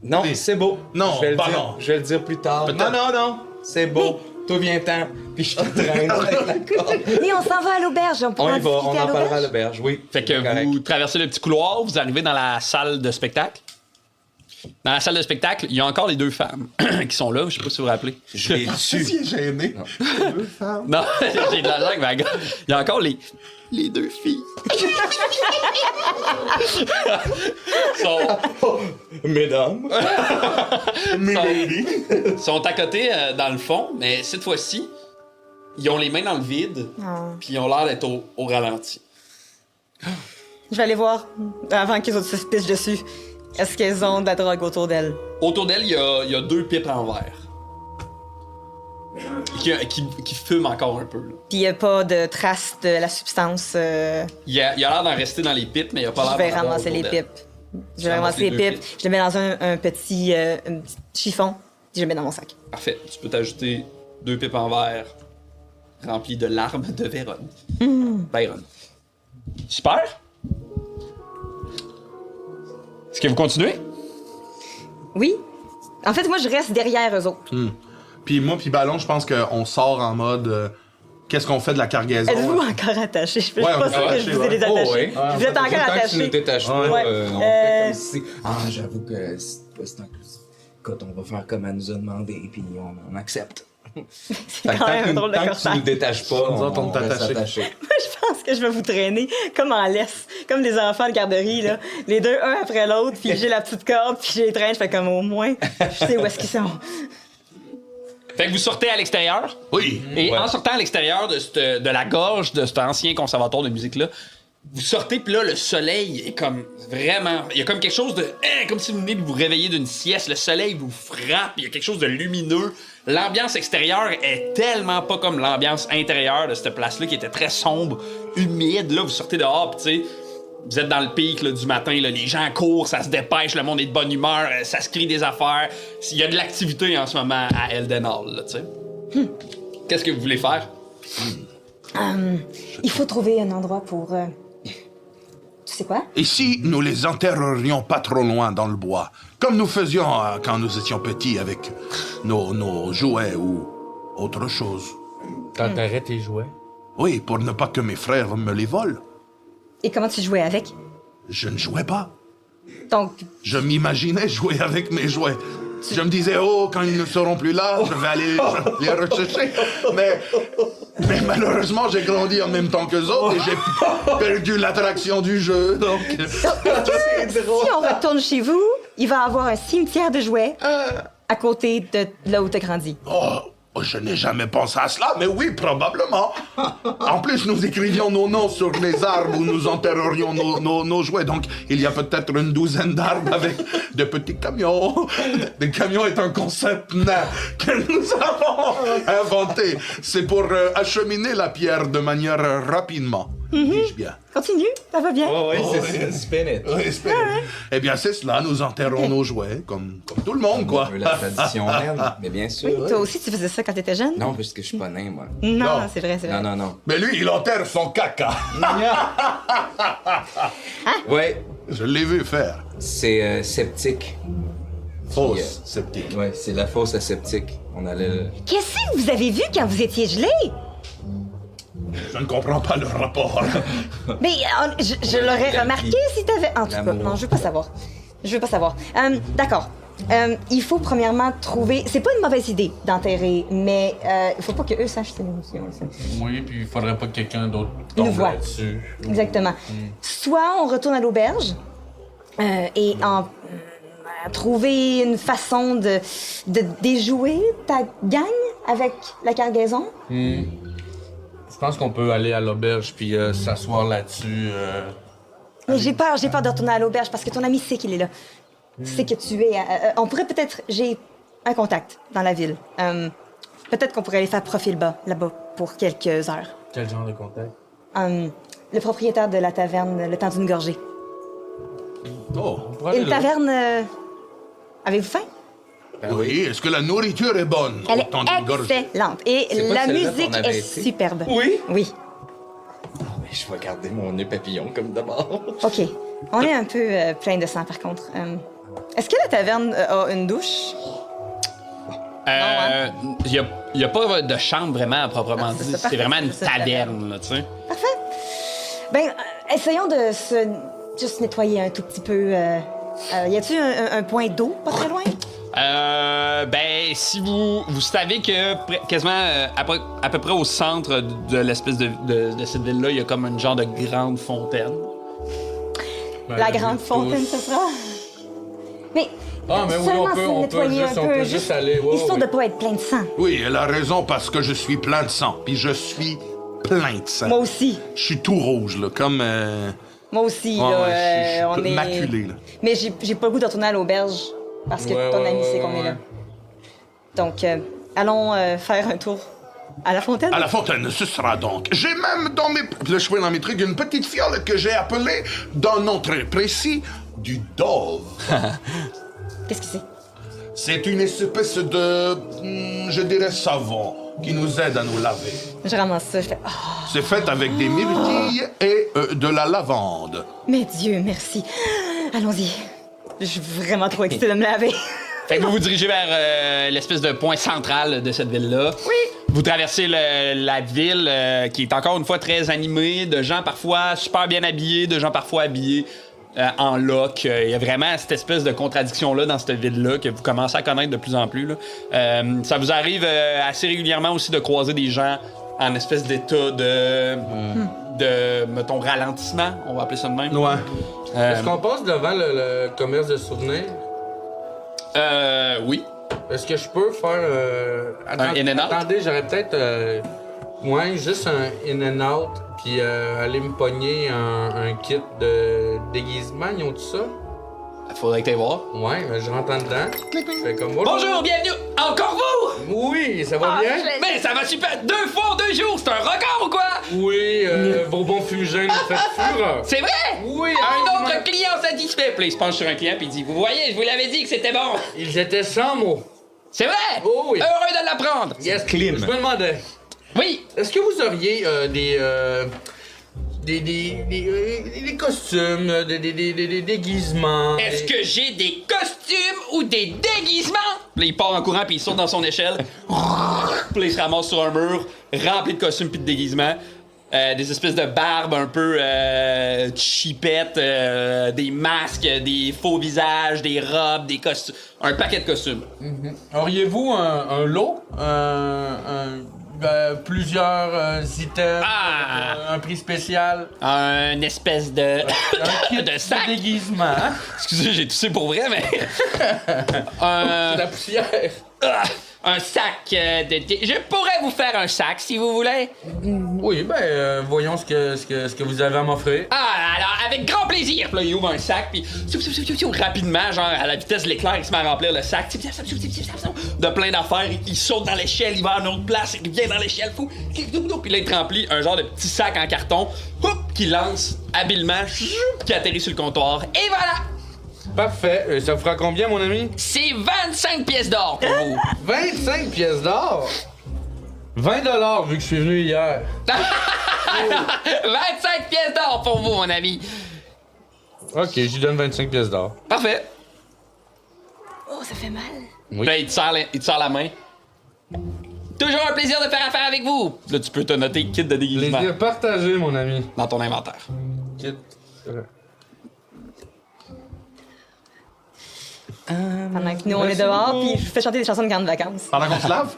Non, c'est beau. Non, je vais le bah dire. non. Je vais le dire plus tard. Non. C'est beau. Tout vient-temps. Puis je te traîne avec la corde. Mais on s'en va à l'auberge, on pourra On y va, on discuter à en parlera à l'auberge. l'auberge, oui. Fait que Correct. vous traversez le petit couloir, vous arrivez dans la salle de spectacle. Dans la salle de spectacle, il y a encore les deux femmes qui sont là, je sais pas si vous vous rappelez. Je les tue. Si est gêné. Non, j'ai de la langue, ma gueule. Il y a encore les deux filles. Mesdames. sont à côté dans le fond, mais cette fois-ci, ils ont les mains dans le vide, puis ils ont l'air d'être au ralenti. Je vais aller voir avant qu'ils autres se pitchent dessus. Est-ce qu'elles ont de la drogue autour d'elles? Autour d'elle, il y a deux pipes en verre. Qui fument encore un peu. Là. Puis il n'y a pas de traces de la substance. Il y a l'air d'en rester dans les pipes, mais il n'y a pas l'air Je vais d'en avoir ramasser autour les d'elle. pipes. Je vais ramasser les pipes. Je les mets dans un petit chiffon. Puis je les mets dans mon sac. Parfait. Tu peux t'ajouter deux pipes en verre remplies de larmes de Vérone. Byron. Super. Est-ce que vous continuez? Oui. En fait, moi, je reste derrière eux autres. Puis moi, puis Ballon, je pense qu'on sort en mode... qu'est-ce qu'on fait de la cargaison? Êtes-vous encore attachés? Je suis Ouais, pas on est sûre que je attachés, vous ai ouais. détachés. Oh, ouais. Vous êtes encore Tant que tu nous attachés. détaches pas, Ouais. on fait comme si... Ah, j'avoue que c'est un peu... Écoute, on va faire comme elle nous a demandé, puis on accepte. C'est quand même un drôle de Tant que tu corsaire. nous détaches pas, Nous autres, on est reste attachés. attachés. Je pense que je vais vous traîner comme en laisse, comme des enfants de garderie, là. Les deux, un après l'autre, puis j'ai la petite corde, puis je les traîne, je fais comme au moins, je sais où est-ce qu'ils sont. Fait que vous sortez à l'extérieur. Oui. Et en sortant à l'extérieur de la gorge de cet ancien conservatoire de musique-là, vous sortez, puis là, le soleil est comme vraiment... Il y a comme quelque chose de... comme si vous venez de vous réveiller d'une sieste. Le soleil vous frappe, il y a quelque chose de lumineux. L'ambiance extérieure est tellement pas comme l'ambiance intérieure de cette place-là, qui était très sombre, humide. Là, vous sortez dehors, puis tu sais... Vous êtes dans le pic là, du matin, là, les gens courent, ça se dépêche, le monde est de bonne humeur, ça se crie des affaires. Il y a de l'activité en ce moment à Elden Hall, là, tu sais. Qu'est-ce que vous voulez faire? Il faut trouver un endroit pour... Tu sais quoi? Et si nous les enterrerions pas trop loin dans le bois, comme nous faisions quand nous étions petits avec nos jouets ou autre chose? T'enterrais tes jouets? Oui, pour ne pas que mes frères me les volent. Et comment tu jouais avec? Je ne jouais pas. Donc, Je m'imaginais jouer avec mes jouets. Je me disais, oh, quand ils ne seront plus là, je vais aller les rechercher. Mais malheureusement, j'ai grandi en même temps qu'eux autres et j'ai perdu l'attraction du jeu. Donc, si on retourne chez vous, il va y avoir un cimetière de jouets à côté de là où t'as grandi. Oh, je n'ai jamais pensé à cela, mais oui, probablement. En plus, nous écrivions nos noms sur les arbres où nous enterrerions nos jouets. Donc, il y a peut-être une douzaine d'arbres avec de petits camions. Des camions est un concept nain que nous avons inventé. C'est pour acheminer la pierre de manière rapidement. Dis-je bien. Continue, ça va bien. Ouais, c'est ça, spin it. Oui, eh bien, c'est cela. Nous enterrons nos jouets, comme tout le monde, quoi. Un peu la tradition même, mais bien sûr. Oui, toi aussi, tu faisais ça quand t'étais jeune? Non, parce que je suis pas nain, moi. Non, c'est vrai, c'est vrai. Non. Mais lui, il enterre son caca. Ouais, Je l'ai vu faire. c'est sceptique. Fausse, sceptique. Ouais, c'est la fausse aseptique. On allait... Qu'est-ce que vous avez vu quand vous étiez gelé? Je ne comprends pas le rapport. Mais je l'aurais remarqué si t'avais... En tout cas, L'amour. non, je veux pas savoir. Je veux pas savoir. D'accord. Il faut premièrement trouver... C'est pas une mauvaise idée d'enterrer, mais il faut pas que eux sachent c'est nous aussi, on le sait. Oui, puis il faudrait pas que quelqu'un d'autre Nous tombe voit. là-dessus. Exactement. Soit on retourne à l'auberge et trouver une façon de déjouer ta gang avec la cargaison. Je pense qu'on peut aller à l'auberge puis s'asseoir là-dessus. Mais j'ai peur de retourner à l'auberge parce que ton ami sait qu'il est là. Sait que tu es... on pourrait peut-être... J'ai un contact dans la ville. Peut-être qu'on pourrait aller faire profil bas là-bas pour quelques heures. Quel genre de contact? Le propriétaire de la taverne, le temps d'une gorgée. Oh. Une taverne... Avez-vous faim? Oui, est-ce que la nourriture est bonne? Elle Autant est d'une gorge. excellente. Et C'est pas la celle-là musique qu'on avait est été? superbe. Oui? Oui. Mais je vais garder mon nœud papillon comme d'abord. OK. On est un peu plein de sang, par contre. Est-ce que la taverne a une douche? Il y a pas de chambre vraiment à proprement Ah, c'est dit. ça, C'est parfait, vraiment une c'est ça, taverne, là, tu sais. Ben, essayons de se juste nettoyer un tout petit peu. Y a-t-il un point d'eau pas très loin? Ben, si vous savez que quasiment à peu près au centre de l'espèce de cette ville-là, il y a comme une genre de grande fontaine. La grande fontaine, ce sera. Mais. Ah, mais oui, seulement on peut- se on peut nettoyer juste- un on peu, peut juste aller, ouais, histoire oui. de pas être plein de sang. Oui, elle a raison parce que je suis plein de sang. Puis je suis plein de sang. Moi aussi. Je suis tout rouge, là, comme... Moi aussi, ouais, là. je suis on est. maculé, là. Mais j'ai pas le goût de retourner à l'auberge parce que Ouais, ton ouais, ami sait ouais, qu'on est ouais. là. Donc, allons faire un tour à la fontaine. À la fontaine, ce sera donc. J'ai même dans mes... Là, je vois dans mes trucs une petite fiole que j'ai appelée, d'un nom très précis, du Dove. Qu'est-ce que c'est? C'est une espèce de... je dirais savon qui nous aide à nous laver. Je ramasse ça, je fais. Oh, C'est fait avec des myrtilles et de la lavande. mais Dieu, merci. Allons-y. Je suis vraiment trop excitée de me laver. Fait que vous vous dirigez vers l'espèce de point central de cette ville-là. Oui. Vous traversez la ville qui est encore une fois très animée, de gens parfois super bien habillés, de gens parfois habillés en loc. Il y a vraiment cette espèce de contradiction-là dans cette ville-là que vous commencez à connaître de plus en plus, là. Ça vous arrive assez régulièrement aussi de croiser des gens en espèce d'état de mettons, ralentissement, on va appeler ça de même. Ouais. Est-ce qu'on passe devant le commerce de souvenirs? Oui. Est-ce que je peux faire... Un in and out? Attendez, j'aurais peut-être... ouais, juste un in and out, puis aller me pogner un kit de déguisement. Ils ont tout ça? Faudrait que t'ailles voir. Ouais, ben, je rentre en dedans. Je fais comme... Bonjour, bienvenue! Encore vous! Oui, ça va bien? Mais ça va super! 2 fois en 2 jours, c'est un record ou quoi? Oui, vos bons fumigènes ont fait fureur. C'est vrai? Oui, Un autre client satisfait. Puis là, il se penche sur un client puis il dit, vous voyez, je vous l'avais dit que c'était bon. Ils étaient 100 mots. C'est vrai? Oh oui. Heureux de l'apprendre. Yes. Clim. Je me demandais, Oui. est-ce que vous auriez des costumes, des déguisements? Est-ce que j'ai des costumes ou des déguisements? Puis là, il part en courant puis il saute dans son échelle. Puis là, il se ramasse sur un mur rempli de costumes puis de déguisements. Des espèces de barbes un peu cheapettes, des masques, des faux visages, des robes, des costumes. Un paquet de costumes. Auriez-vous un lot? plusieurs items, un prix spécial. Un espèce de... Un kit de sac. de déguisement. Excusez, j'ai toussé pour vrai, mais... C'est la poussière. Un sac de... Je pourrais vous faire un sac, si vous voulez. Oui, voyons ce que vous avez à m'offrir. Ah, alors, avec grand plaisir. Puis là, il ouvre un sac, puis rapidement, genre, à la vitesse de l'éclair, il se met à remplir le sac. De plein d'affaires. Il saute dans l'échelle, il va à une autre place, il revient dans l'échelle, fou. Puis là, il te remplit un genre de petit sac en carton, qu'il lance habilement, qui atterrit sur le comptoir. Et voilà! Parfait. Ça vous fera combien, mon ami? C'est 25 pièces d'or pour vous. 25 pièces d'or? 20 vu que je suis venu hier. 25 pièces d'or pour vous, mon ami. Ok, je lui donne 25 pièces d'or. Parfait. Oh, ça fait mal. Oui. Là, il te serre la main. Toujours un plaisir de faire affaire avec vous. Là, tu peux te noter kit de déguisement Plaisir partagé, mon ami. dans ton inventaire. Kit. Pendant que nous, on est dehors, puis je fais chanter des chansons de grandes vacances. Pendant qu'on se lave?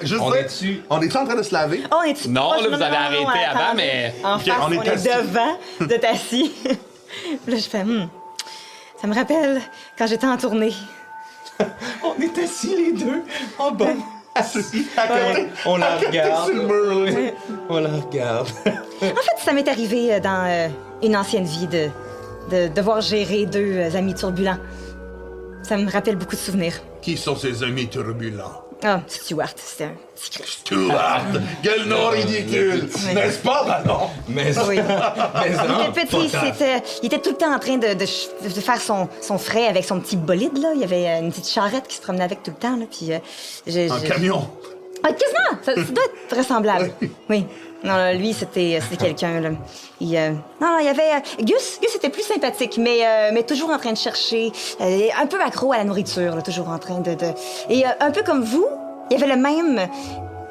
Juste On dire, est-tu? on est en train de se laver? Oh, on est Non, proche? là, vous avez arrêté avant, attendez. mais- En Ok, face, on on est est, assis. devant, vous êtes assis. Puis là, je fais, ça me rappelle quand j'étais en tournée. On est assis les deux en bas. Assis à côté. On la À côté regarde. sur le mur, là. Ouais. On la regarde. En fait, ça m'est arrivé dans une ancienne vie de devoir gérer deux amis turbulents. Ça me rappelle beaucoup de souvenirs. Qui sont ces amis turbulents? Ah, Stuart, c'était un petit Christ. Stuart! Quel nom ridicule! Oui. N'est-ce pas, Manon? Mais Oui. mais Il était petit, il était tout le temps en train de faire son frais avec son petit bolide, là. Il y avait une petite charrette qui se promenait avec tout le temps, là. Puis, Un camion. Ah, quasiment! Ça doit être vraisemblable. Oui. Non, là, lui, c'était quelqu'un, là. Non, il y avait... Gus était plus sympathique, mais toujours en train de chercher, un peu accro à la nourriture, là, toujours en train de... Et un peu comme vous, il avait le même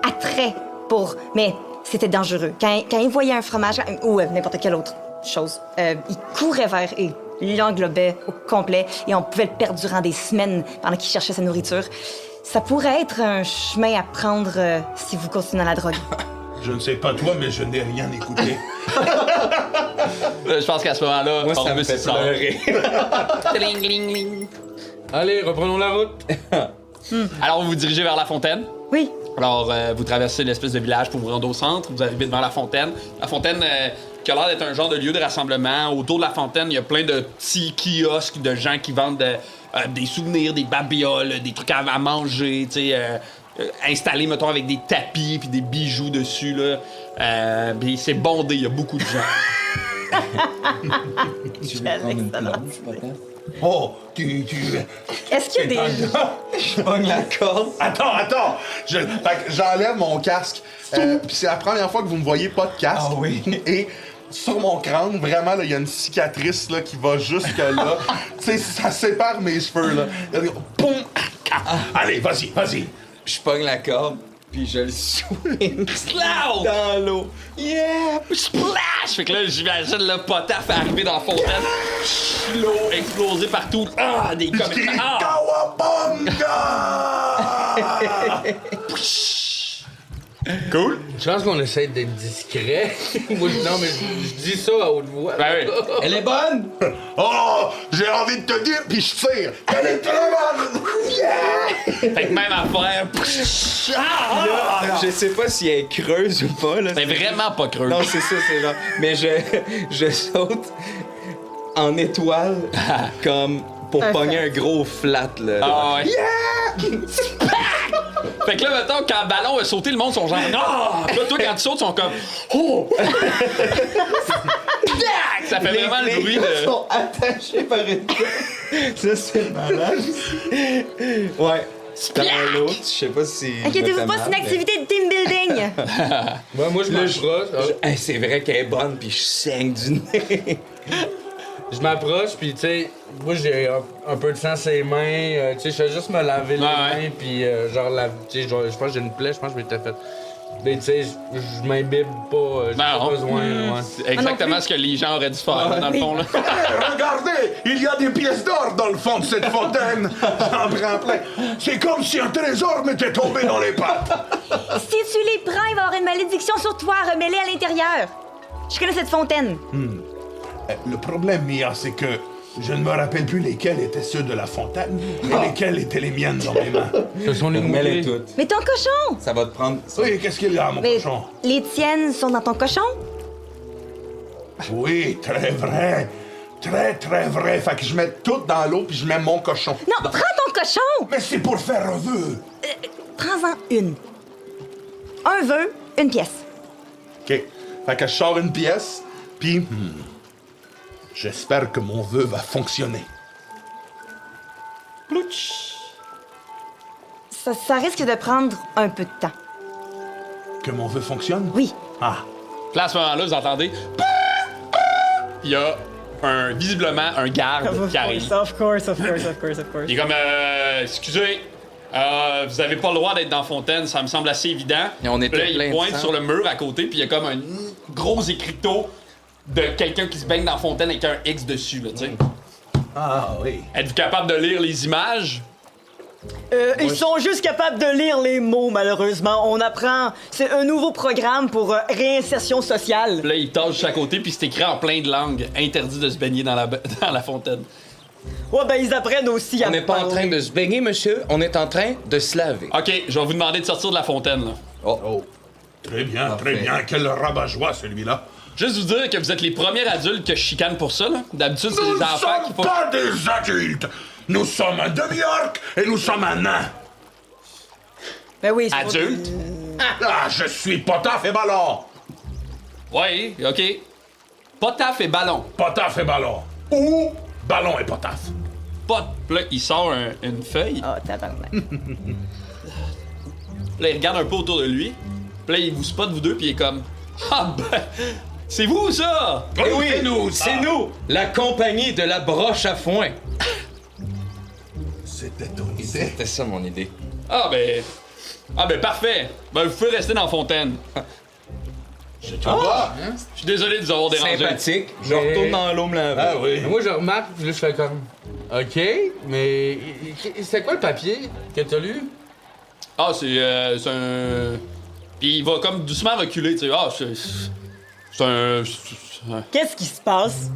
attrait pour... Mais c'était dangereux. Quand il voyait un fromage ou n'importe quelle autre chose, il courait vers et l'englobait au complet, et on pouvait le perdre durant des semaines pendant qu'il cherchait sa nourriture. Ça pourrait être un chemin à prendre si vous continuez dans la drogue. Je ne sais pas toi, mais je n'ai rien écouté. Je pense qu'à ce moment-là, moi, ça me Orbus, fait il sort. pleurer. Tling, ling, ling. Allez, reprenons la route. Alors, vous vous dirigez vers la fontaine. Oui. Alors, vous traversez l'espèce de village pour vous rendre au centre. Vous arrivez devant la fontaine. La fontaine qui a l'air d'être un genre de lieu de rassemblement. Autour de la fontaine, il y a plein de petits kiosques de gens qui vendent des souvenirs, des babioles, des trucs à manger, tu sais, installés, mettons, avec des tapis puis des bijoux dessus, là. Puis c'est bondé, il y a beaucoup de gens. Tu veux prendre une plonge, peut-être? Oh, tu... Est-ce qu'il y a des... Je pogne la corde. Attends! Fait que j'enlève mon casque. Puis c'est la première fois que vous me voyez pas de casque. Ah oui. Et sur mon crâne, vraiment, là, il y a une cicatrice là, qui va jusque là. Tu sais, ça sépare mes cheveux, là. Boum! Allez, vas-y. Je pogne la corde, puis je le swing Slow! dans l'eau. Yeah! Splash! Fait que là, j'imagine le potard fait arriver dans la fontaine. L'eau exploser partout. Ah, des Je comètes. crie Ah! Kawabunga! Cool. Je pense qu'on essaie d'être discret. Moi, non, mais je dis ça à haute voix. Ben oui. Elle est bonne! Oh, j'ai envie de te dire, puis je tire. Elle est très bonne! Yeah! Fait que même affaire. Ah! Là, je sais pas si elle est creuse ou pas, là. C'est vraiment pas creux. Non, c'est ça, c'est genre. Mais je saute en étoile, comme pour Un pogner flat. un gros flat, là. Ah ouais. Fait que là, mettons, quand le ballon a sauté, le monde sont genre non! Là, toi, quand tu sautes, ils sont comme oh! Tac! Ça fait vraiment le bruit gars de. sont attachés par une corde. Ça, c'est malade. Ouais. Dans l'eau, je sais pas si. Inquiétez-vous pas, c'est une activité de team building. Ouais, moi, je m'approche. Hey, c'est vrai qu'elle est bonne, puis je saigne du nez. Je m'approche, puis tu sais, moi j'ai un peu de sang sur les mains. Tu sais, je fais juste me laver les Ouais. mains, puis genre, tu sais, je pense que j'ai une plaie, je pense que je m'étais fait. Mais tu sais, je m'imbibe pas, j'ai pas Non. besoin. Ouais. C'est exactement ce que les gens auraient dû faire, là, dans le fond. Là. Regardez, il y a des pièces d'or dans le fond de cette fontaine. J'en prends plein. C'est comme si un trésor m'était tombé dans les pattes. Si tu les prends, il va y avoir une malédiction sur toi, remets-les à l'intérieur. Je connais cette fontaine. Le problème, Mia, c'est que je ne me rappelle plus lesquels étaient ceux de la fontaine et lesquels étaient les miennes dans mes mains. Ce sont les Mets-les moulés. toutes. Mais ton cochon! Ça va te prendre. Oui, qu'est-ce qu'il y a, mon Mais cochon? les tiennes sont dans ton cochon? Oui, très vrai. Très, très vrai. Fait que je mets tout dans l'eau puis je mets mon cochon. Non, prends ton cochon! Mais c'est pour faire un vœu. Prends-en une. Un vœu, une pièce. OK. Fait que je sors une pièce, puis... j'espère que mon vœu va fonctionner. Ça risque de prendre un peu de temps. Que mon vœu fonctionne? Oui. Ah. Puis là, à ce moment-là, vous entendez. Il y a visiblement un garde qui arrive. Of course. Il est comme, excusez, vous avez pas le droit d'être dans la fontaine, ça me semble assez évident. Et on était Puis là, plein il de pointe sang. sur le mur à côté, puis il y a comme un gros écriteau de quelqu'un qui se baigne dans la fontaine avec un X dessus, là, tu sais. Ah oui. Êtes-vous capable de lire les images? Ils sont juste capables de lire les mots, malheureusement. On apprend. C'est un nouveau programme pour réinsertion sociale. Puis là, il tâche à côté, puis c'est écrit en plein de langues. Interdit de se baigner dans la fontaine. Ouais, ben ils apprennent aussi à On n'est pas en parler. train de se baigner, monsieur. On est en train de se laver. Ok, je vais vous demander de sortir de la fontaine, là. Oh. Très bien, Parfait. très bien. Quel rabat-joie, celui-là. Juste vous dire que vous êtes les premiers adultes que je chicane pour ça, là. D'habitude, c'est Nous les ne enfants qui sommes font. pas des adultes. Nous sommes un demi-orc et nous sommes un nain. Ben oui, Adulte? Ah, je suis potaf et ballon. Ouais, ok. Potaf et ballon. Potaf et ballon. Ou ballon et potaf. Pot. Puis là, il sort une feuille. Ah, tabarnak. Là, il regarde un peu autour de lui. Puis là, il vous spot, vous deux, puis il est comme. Ah ben! C'est vous, ça! Eh oui, c'est nous, c'est nous, la compagnie de la broche à foin. C'était ton idée. C'était ça mon idée. Ah ben. Ah ben, parfait! Ben, vous pouvez rester dans la fontaine. Je suis désolé de vous avoir dérangé. Sympathique. Je retourne dans l'eau me laver. Ah oui. Moi, je remarque, puis là, je fais comme. OK, mais. C'est quoi le papier que t'as lu? Ah, c'est un. Puis il va comme doucement reculer, tu sais. Ah, c'est un. Qu'est-ce qui se passe?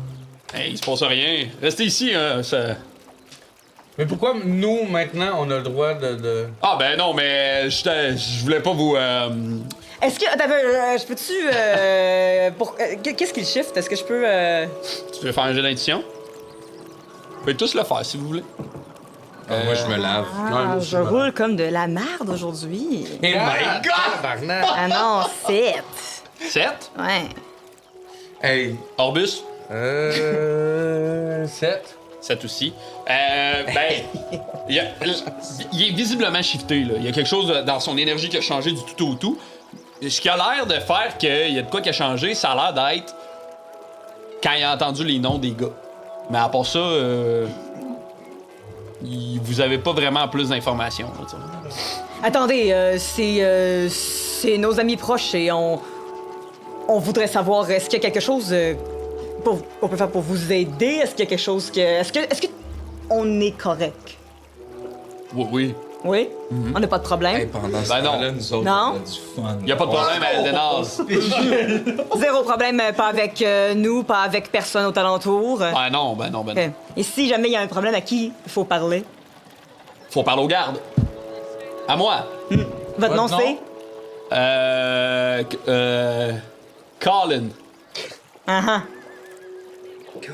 Hey, il se passe rien. Restez ici, ça. Mais pourquoi nous, maintenant, on a le droit de... Ah, ben non, mais je voulais pas vous. Est-ce que. Attends, je peux-tu. Qu'est-ce qu'il shift? Est-ce que je peux. Tu veux faire un jeu d'intuition? Vous pouvez tous le faire si vous voulez. Moi, je me lave. Ah, je roule comme de la merde aujourd'hui. Oh my god! Tabarnak! Ah non, 7. 7. Ouais. Hey, Orbus. 7. 7 aussi. Ben, il est visiblement shifté, là. Il y a quelque chose dans son énergie qui a changé du tout au tout. Ce qui a l'air de faire qu'il y a de quoi qui a changé, ça a l'air d'être quand il a entendu les noms des gars. Mais à part ça, vous avez pas vraiment plus d'informations, là, tu sais. Attendez, c'est nos amis proches et on voudrait savoir, est-ce qu'il y a quelque chose qu'on peut faire pour vous aider? Est-ce qu'il y a quelque chose que... Est-ce que on est correct? Oui, oui. Oui? On n'a pas de problème? hey, pendant ce Ben non. temps-là, nous autres, Non. on a du fun. Y a pas de problème, Eldenaz. Zéro problème, pas avec nous, pas avec personne aux alentours. Ben non. Et si jamais il y a un problème, à qui il faut parler? Faut parler aux gardes. À moi. Votre nom, nom? c'est? Colin. Ah Puis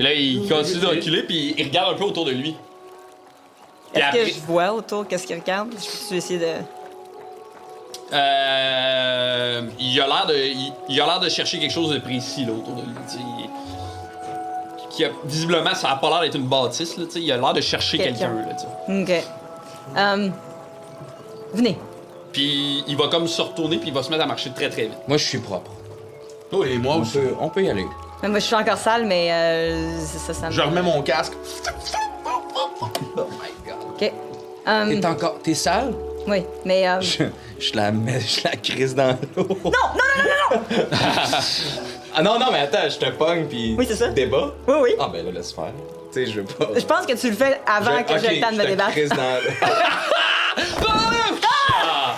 là, il continue de reculer, puis il regarde un peu autour de lui. Puis Est-ce après, que je vois autour qu'est-ce qu'il regarde? Je peux essayer de... il a l'air de chercher quelque chose de précis là, autour de lui. Tu sais. Visiblement, ça a pas l'air d'être une bâtisse. Là, tu sais. Il a l'air de chercher quelqu'un. Là, tu sais. OK. Venez. Puis il va comme se retourner, puis il va se mettre à marcher très très vite. Moi, je suis propre. Oui, et moi aussi. On peut y aller. Moi, je suis encore sale, mais ça me... Je remets mon casque. OK. T'es sale? Oui, mais... Je la crise dans l'eau. Non! Ah non, mais attends, je te pogne puis Oui, c'est ça. débat. Oui. Ah ben là, laisse faire. Tu sais, je veux pas. Je pense que tu le fais avant que j'ai le temps de me débattre. Crise dans l'eau.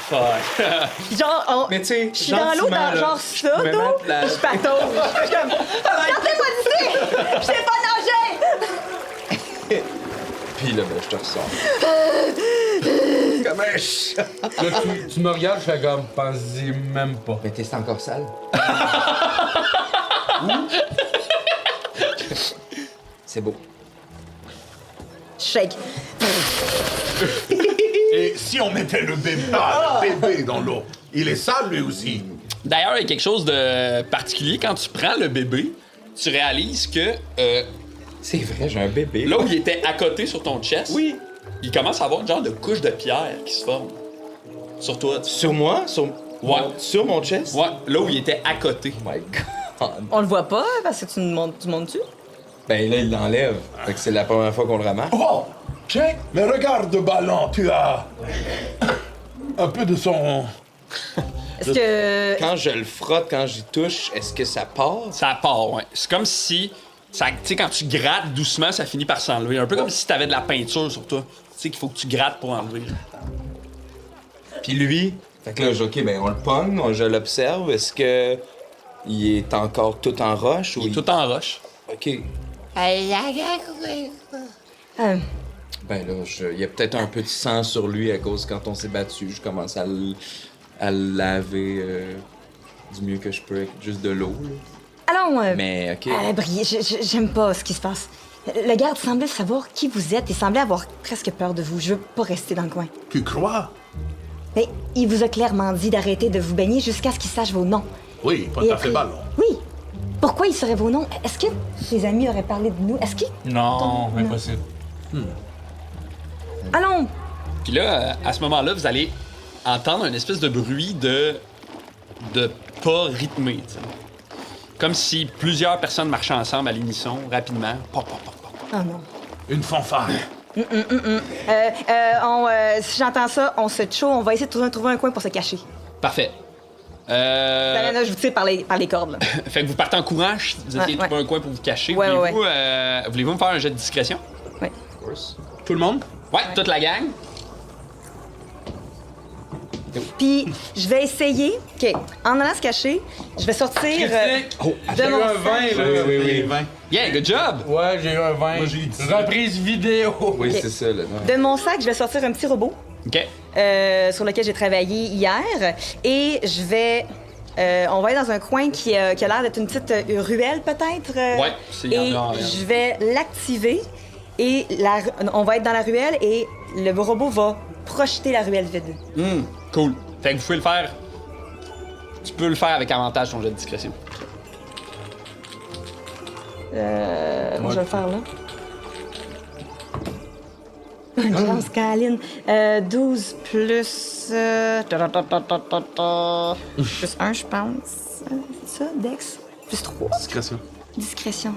Fuck. Genre, Mais tu sais, je suis dans l'eau, gentiment, là, genre je ça, me mets d'eau. à plat. Je patauge. Je suis comme, sortez-moi d'ici! Je sais pas nager! Puis là, ben, je te ressors. Comme un chat. Là, tu me regardes, je fais comme, pense-y même pas. Mais t'es encore sale. C'est beau. Shake. Et si on mettait le bébé dans l'eau, il est sale lui aussi. D'ailleurs, il y a quelque chose de particulier. Quand tu prends le bébé, tu réalises que C'est vrai, j'ai un bébé. là où il était à côté sur ton chest, Oui. il commence à avoir une genre de couche de pierre qui se forme. Sur toi. Sur moi? Ouais. Sur mon chest? Ouais, là où il était à côté. Oh my God. On le voit pas parce que tu montes-tu? Ben là, il l'enlève. Fait que c'est la première fois qu'on le remarque. Oh, check. Mais regarde, ballon, tu as un peu de son. Est-ce que. Quand je le frotte, quand j'y touche, est-ce que ça part? Ça part, ouais. C'est comme si, tu sais, quand tu grattes doucement, ça finit par s'enlever. Un peu comme si t'avais de la peinture sur toi. Tu sais qu'il faut que tu grattes pour enlever. Puis lui, fait que là, OK, ben on le pogne, je l'observe. Est-ce que il est encore tout en roche ou Il est tout en roche. OK. Ben là, il y a peut-être un peu de sang sur lui à cause quand on s'est battu. Je commence à le laver du mieux que je peux avec juste de l'eau. là. Allons, Mais OK. Brie, j'aime pas ce qui se passe. Le garde semblait savoir qui vous êtes et semblait avoir presque peur de vous. Je veux pas rester dans le coin. Tu crois? Mais il vous a clairement dit d'arrêter de vous baigner jusqu'à ce qu'il sache vos noms. Oui, pas Et tout à après- fait ballon. Oui. Pourquoi il saurait vos noms? Est-ce que ses amis auraient parlé de nous? Est-ce que... Non, Non. impossible. Allons! Puis là, à ce moment-là, vous allez entendre un espèce de bruit de pas rythmé, tu sais. Comme si plusieurs personnes marchaient ensemble à l'unisson, rapidement. Pop, pop, pop, pop. Oh non. Une fanfare. Si j'entends ça, on se chaud, on va essayer de trouver un coin pour se cacher. Parfait. Là, je vous tire par les cordes, là. Fait que vous partez en courant, vous essayez de Ouais, trouver un coin pour vous cacher. Ouais, Voulez-vous, voulez-vous me faire un jet de discrétion? Ouais. Tout le monde? Ouais, toute la gang. Puis, je vais essayer... OK, en allant se cacher, je vais sortir J'ai de eu mon un 20, sac. là. Oui. 20. Yeah, good job! Ouais, j'ai eu un 20. Moi, j'ai eu 18. Reprise vidéo. Oui, c'est ça, là. non. De mon sac, je vais sortir un petit robot OK. sur lequel j'ai travaillé hier. Et je vais... on va aller dans un coin qui a l'air d'être une petite ruelle, peut-être. Ouais, c'est- il y en Et a en réel. je vais l'activer. Et on va être dans la ruelle et le robot va projeter la ruelle vide. Cool. Fait que vous pouvez le faire. Tu peux le faire avec avantage ton jet de discrétion. Moi, je vais le faire là. Une chance, Caroline. 12 plus... plus 1, je pense. C'est ça, Dex? Plus 3. Discrétion. Discrétion.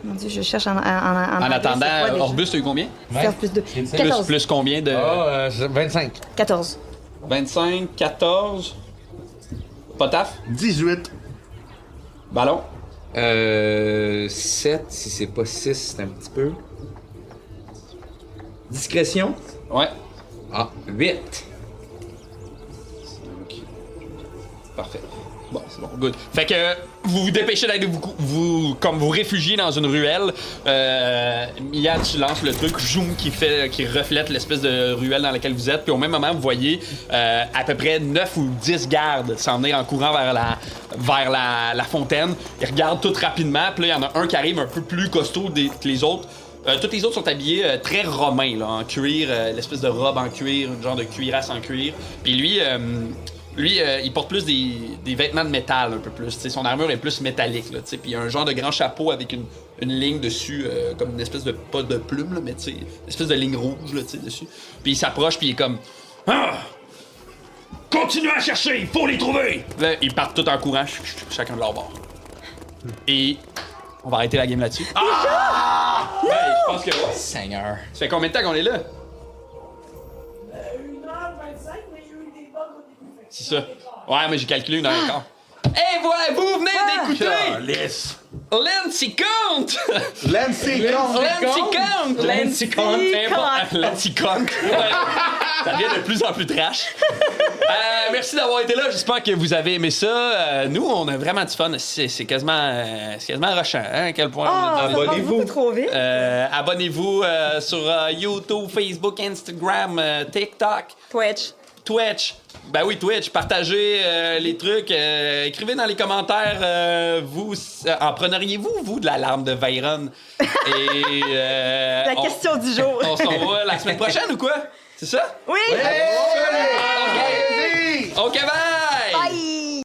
Mon Dieu, je cherche en En anglais, attendant, c'est quoi, déjà? Orbus, t'as eu combien? 14 plus 2. Plus, 14. plus combien de. Ah, 25. 14. 25, 14. Potaf? 18. Ballon? 7, si c'est pas 6, c'est un petit peu. Discrétion? Ouais. Ah, 8. Parfait. Bon, c'est bon, good. Fait que vous vous dépêchez d'aller comme vous réfugier dans une ruelle. Mia, tu lances le truc zoom qui reflète l'espèce de ruelle dans laquelle vous êtes. Puis au même moment, vous voyez à peu près 9 ou 10 gardes s'en venir en courant vers la fontaine. Ils regardent tout rapidement. Puis là, il y en a un qui arrive un peu plus costaud que les autres. Tous les autres sont habillés très romains, là, en cuir, l'espèce de robe en cuir, un genre de cuirasse en cuir. Puis lui, il porte plus des vêtements de métal un peu plus. T'sais, son armure est plus métallique. Là, puis il a un genre de grand chapeau avec une ligne dessus, comme une espèce de, pas de plume, là, mais une espèce de ligne rouge là, dessus. Puis il s'approche, puis il est comme... Ah! Continuez à chercher, il faut les trouver! Là, ils partent tout en courant, chacun de leur bord. Et on va arrêter la game là-dessus. Ah! Ouais, je pense que ouais. Seigneur. Ça fait combien de temps qu'on est là? 1h25, mais il y a eu des bugs au début. C'est ça. Ouais, mais j'ai calculé 1h15. Et voilà, vous venez d'écouter Calice. Lancy Count! Lancy Count. Lancy Count! Lancy Count! Ça devient de plus en plus trash. Merci d'avoir été là. J'espère que vous avez aimé ça. Nous, on a vraiment du fun. C'est quasiment rushant, hein, à quel point. Abonnez-vous. Trop vite. Abonnez-vous sur YouTube, Facebook, Instagram, TikTok, Twitch. Ben oui, Twitch, partagez les trucs, écrivez dans les commentaires, vous, en preneriez-vous, vous, de la larme de Veyron? Et La question du jour. on se revoit la semaine prochaine ou quoi? C'est ça? Oui! OK, bye!